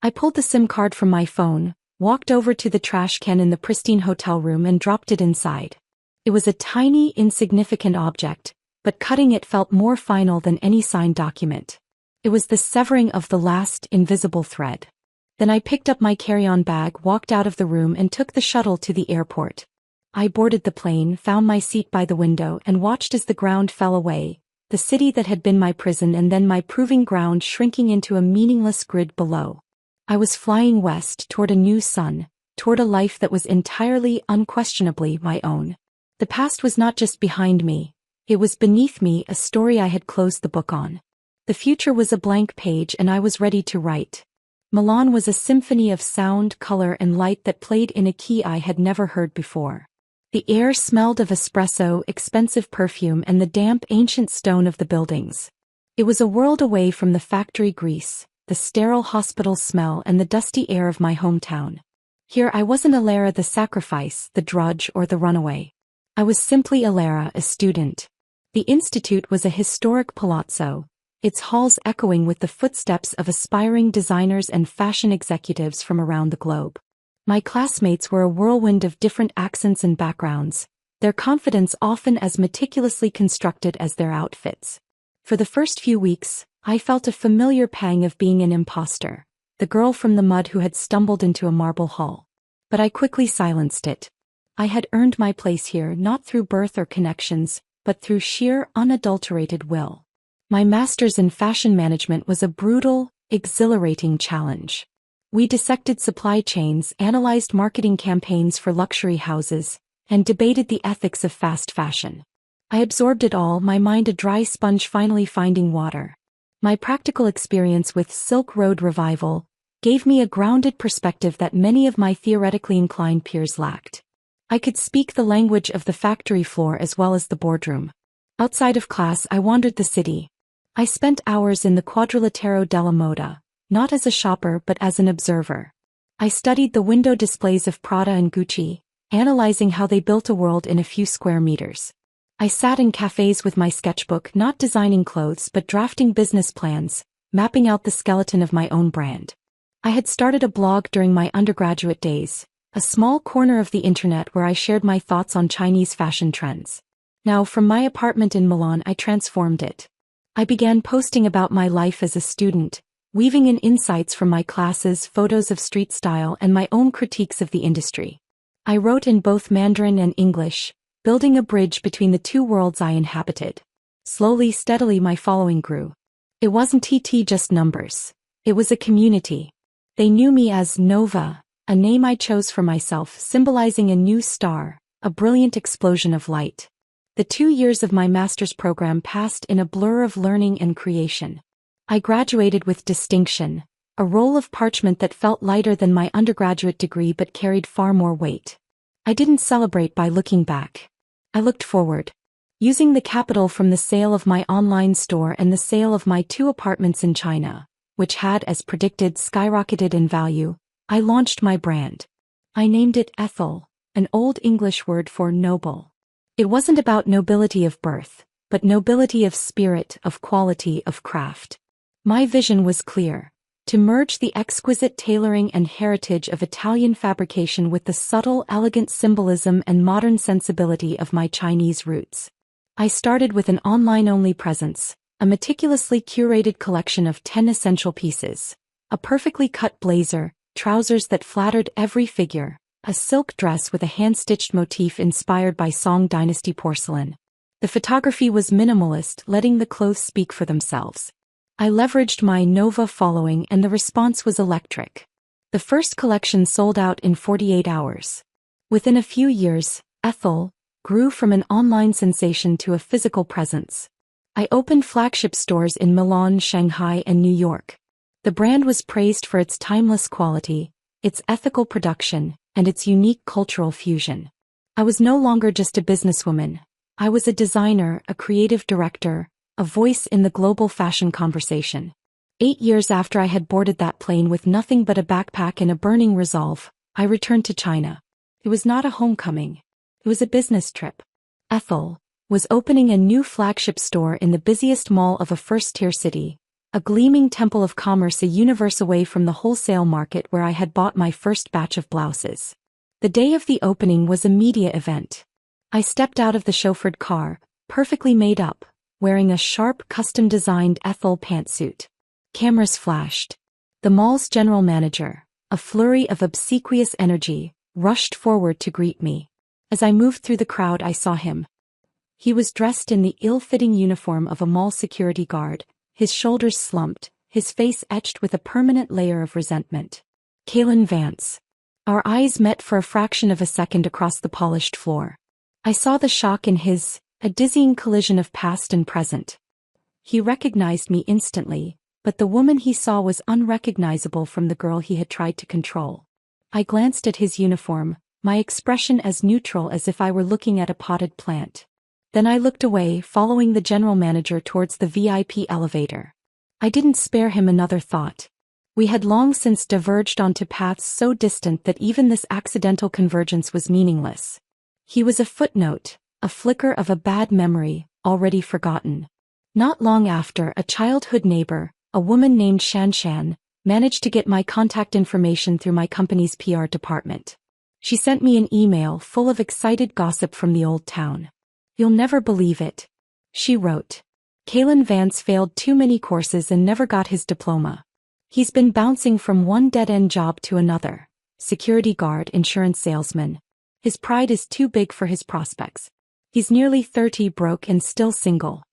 I pulled the SIM card from my phone, walked over to the trash can in the pristine hotel room and dropped it inside. It was a tiny, insignificant object, but cutting it felt more final than any signed document. It was the severing of the last invisible thread. Then I picked up my carry-on bag, walked out of the room and took the shuttle to the airport. I boarded the plane, found my seat by the window and watched as the ground fell away, the city that had been my prison and then my proving ground shrinking into a meaningless grid below. I was flying west toward a new sun, toward a life that was entirely, unquestionably my own. The past was not just behind me, it was beneath me, a story I had closed the book on. The future was a blank page and I was ready to write. Milan was a symphony of sound, color and light that played in a key I had never heard before. The air smelled of espresso, expensive perfume and the damp ancient stone of the buildings. It was a world away from the factory grease, the sterile hospital smell and the dusty air of my hometown. Here I wasn't Alara the sacrifice, the drudge or the runaway. I was simply Alara, a student. The institute was a historic palazzo, its halls echoing with the footsteps of aspiring designers and fashion executives from around the globe. My classmates were a whirlwind of different accents and backgrounds, their confidence often as meticulously constructed as their outfits. For the first few weeks, I felt a familiar pang of being an imposter, the girl from the mud who had stumbled into a marble hall. But I quickly silenced it. I had earned my place here not through birth or connections, but through sheer, unadulterated will. My master's in fashion management was a brutal, exhilarating challenge. We dissected supply chains, analyzed marketing campaigns for luxury houses, and debated the ethics of fast fashion. I absorbed it all, my mind a dry sponge finally finding water. My practical experience with Silk Road revival gave me a grounded perspective that many of my theoretically inclined peers lacked. I could speak the language of the factory floor as well as the boardroom. Outside of class, I wandered the city. I spent hours in the Quadrilatero della Moda, not as a shopper but as an observer. I studied the window displays of Prada and Gucci, analyzing how they built a world in a few square meters. I sat in cafes with my sketchbook, not designing clothes but drafting business plans, mapping out the skeleton of my own brand. I had started a blog during my undergraduate days, a small corner of the internet where I shared my thoughts on Chinese fashion trends. Now, from my apartment in Milan, I transformed it. I began posting about my life as a student, weaving in insights from my classes, photos of street style, and my own critiques of the industry. I wrote in both Mandarin and English, building a bridge between the two worlds I inhabited. Slowly, steadily, my following grew. It wasn't just numbers. It was a community. They knew me as Nova, a name I chose for myself, symbolizing a new star, a brilliant explosion of light. The 2 years of my master's program passed in a blur of learning and creation. I graduated with distinction, a roll of parchment that felt lighter than my undergraduate degree but carried far more weight. I didn't celebrate by looking back. I looked forward. Using the capital from the sale of my online store and the sale of my 2 apartments in China, which had, as predicted, skyrocketed in value, I launched my brand. I named it Ethel, an Old English word for noble. It wasn't about nobility of birth, but nobility of spirit, of quality, of craft. My vision was clear: to merge the exquisite tailoring and heritage of Italian fabrication with the subtle, elegant symbolism and modern sensibility of my Chinese roots. I started with an online-only presence, a meticulously curated collection of 10 essential pieces, a perfectly cut blazer, trousers that flattered every figure, a silk dress with a hand-stitched motif inspired by Song Dynasty porcelain. The photography was minimalist, letting the clothes speak for themselves. I leveraged my Nova following and the response was electric. The first collection sold out in 48 hours. Within a few years, Ethel grew from an online sensation to a physical presence. I opened flagship stores in Milan, Shanghai, and New York. The brand was praised for its timeless quality, its ethical production, and its unique cultural fusion. I was no longer just a businesswoman. I was a designer, a creative director, a voice in the global fashion conversation. 8 years after I had boarded that plane with nothing but a backpack and a burning resolve, I returned to China. It was not a homecoming. It was a business trip. Ethel was opening a new flagship store in the busiest mall of a first-tier city, a gleaming temple of commerce, a universe away from the wholesale market where I had bought my first batch of blouses. The day of the opening was a media event. I stepped out of the chauffeured car, perfectly made up, wearing a sharp, custom-designed Ethel pantsuit. Cameras flashed. The mall's general manager, a flurry of obsequious energy, rushed forward to greet me. As I moved through the crowd, I saw him. He was dressed in the ill-fitting uniform of a mall security guard, his shoulders slumped, his face etched with a permanent layer of resentment. Kalen Vance. Our eyes met for a fraction of a second across the polished floor. I saw the shock in his, a dizzying collision of past and present. He recognized me instantly, but the woman he saw was unrecognizable from the girl he had tried to control. I glanced at his uniform, my expression as neutral as if I were looking at a potted plant. Then I looked away, following the general manager towards the VIP elevator. I didn't spare him another thought. We had long since diverged onto paths so distant that even this accidental convergence was meaningless. He was a footnote, a flicker of a bad memory, already forgotten. Not long after, a childhood neighbor, a woman named Shan, managed to get my contact information through my company's PR department. She sent me an email full of excited gossip from the old town. "You'll never believe it," she wrote. Kalen Vance failed too many courses and never got his diploma. He's been bouncing from one dead-end job to another. Security guard, insurance salesman. His pride is too big for his prospects. He's nearly 30, broke and still single.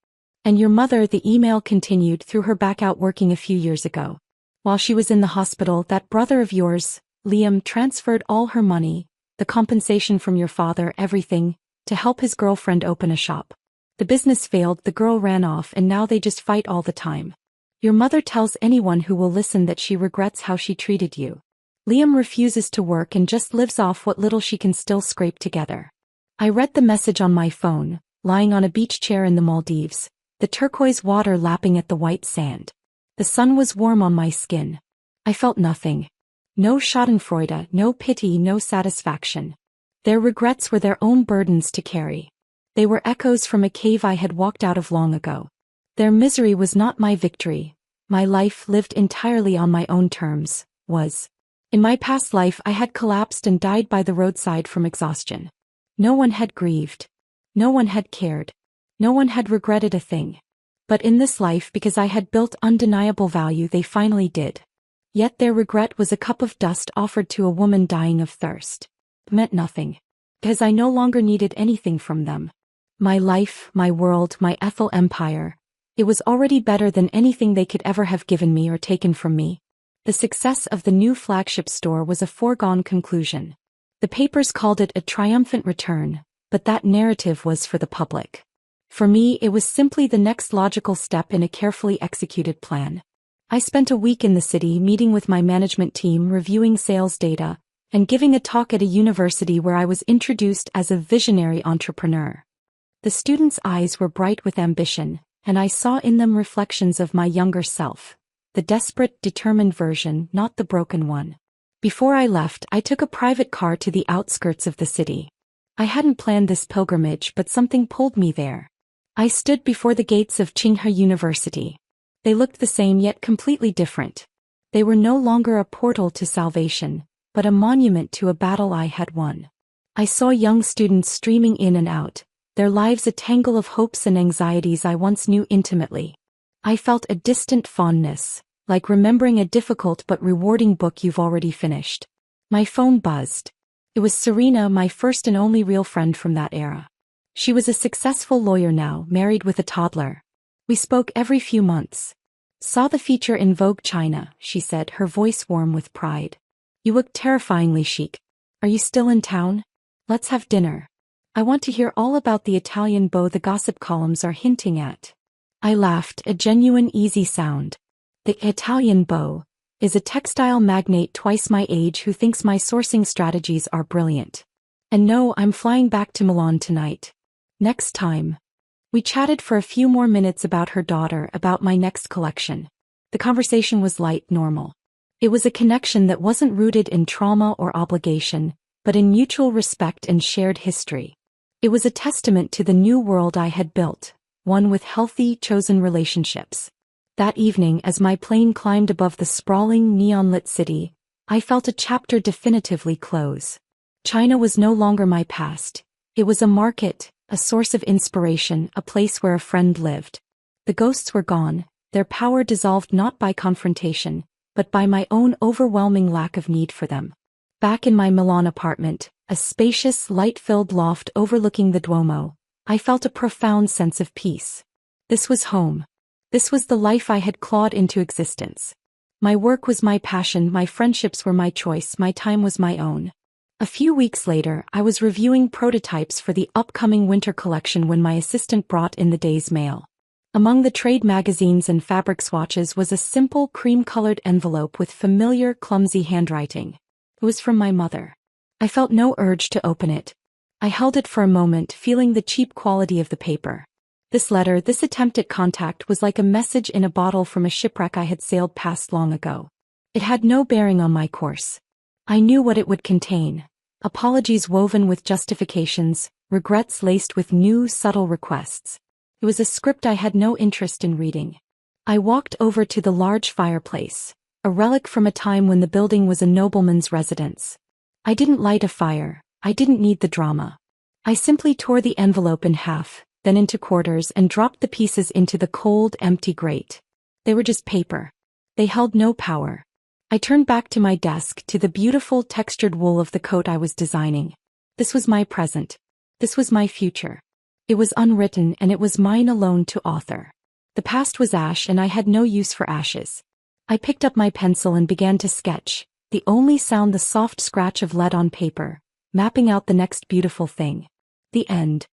And your mother, the email continued, threw her back out working a few years ago. While she was in the hospital, that brother of yours, Liam, transferred all her money, the compensation from your father, everything, to help his girlfriend open a shop. The business failed, the girl ran off, and now they just fight all the time. Your mother tells anyone who will listen that she regrets how she treated you. Liam refuses to work and just lives off what little she can still scrape together. I read the message on my phone, lying on a beach chair in the Maldives, the turquoise water lapping at the white sand. The sun was warm on my skin. I felt nothing. No schadenfreude, no pity, no satisfaction. Their regrets were their own burdens to carry. They were echoes from a cave I had walked out of long ago. Their misery was not my victory. My life, lived entirely on my own terms, was. In my past life I had collapsed and died by the roadside from exhaustion. No one had grieved. No one had cared. No one had regretted a thing. But in this life, because I had built undeniable value, they finally did. Yet their regret was a cup of dust offered to a woman dying of thirst. It meant nothing. Because I no longer needed anything from them. My life, my world, my Ethel empire. It was already better than anything they could ever have given me or taken from me. The success of the new flagship store was a foregone conclusion. The papers called it a triumphant return, but that narrative was for the public. For me, it was simply the next logical step in a carefully executed plan. I spent a week in the city meeting with my management team, reviewing sales data, and giving a talk at a university where I was introduced as a visionary entrepreneur. The students' eyes were bright with ambition, and I saw in them reflections of my younger self. The desperate, determined version, not the broken one. Before I left, I took a private car to the outskirts of the city. I hadn't planned this pilgrimage, but something pulled me there. I stood before the gates of Clingy University. They looked the same yet completely different. They were no longer a portal to salvation, but a monument to a battle I had won. I saw young students streaming in and out, their lives a tangle of hopes and anxieties I once knew intimately. I felt a distant fondness, like remembering a difficult but rewarding book you've already finished. My phone buzzed. It was Serena, my first and only real friend from that era. She was a successful lawyer now, married with a toddler. We spoke every few months. "Saw the feature in Vogue China," she said, her voice warm with pride. "You look terrifyingly chic. Are you still in town? Let's have dinner. I want to hear all about the Italian beau the gossip columns are hinting at." I laughed, a genuine easy sound. The Italian beau is a textile magnate twice my age who thinks my sourcing strategies are brilliant. And no, I'm flying back to Milan tonight. Next time. We chatted for a few more minutes about her daughter, about my next collection. The conversation was light, normal. It was a connection that wasn't rooted in trauma or obligation, but in mutual respect and shared history. It was a testament to the new world I had built, one with healthy, chosen relationships. That evening, as my plane climbed above the sprawling, neon-lit city, I felt a chapter definitively close. China was no longer my past. It was a market, a source of inspiration, a place where a friend lived. The ghosts were gone, their power dissolved not by confrontation, but by my own overwhelming lack of need for them. Back in my Milan apartment, a spacious, light-filled loft overlooking the Duomo, I felt a profound sense of peace. This was home. This was the life I had clawed into existence. My work was my passion, my friendships were my choice, my time was my own. A few weeks later, I was reviewing prototypes for the upcoming winter collection when my assistant brought in the day's mail. Among the trade magazines and fabric swatches was a simple cream-colored envelope with familiar, clumsy handwriting. It was from my mother. I felt no urge to open it. I held it for a moment, feeling the cheap quality of the paper. This letter, this attempt at contact, was like a message in a bottle from a shipwreck I had sailed past long ago. It had no bearing on my course. I knew what it would contain. Apologies woven with justifications, regrets laced with new, subtle requests. It was a script I had no interest in reading. I walked over to the large fireplace, a relic from a time when the building was a nobleman's residence. I didn't light a fire. I didn't need the drama. I simply tore the envelope in half, then into quarters, and dropped the pieces into the cold, empty grate. They were just paper. They held no power. I turned back to my desk, to the beautiful textured wool of the coat I was designing. This was my present. This was my future. It was unwritten, and it was mine alone to author. The past was ash, and I had no use for ashes. I picked up my pencil and began to sketch, the only sound the soft scratch of lead on paper, mapping out the next beautiful thing. The end.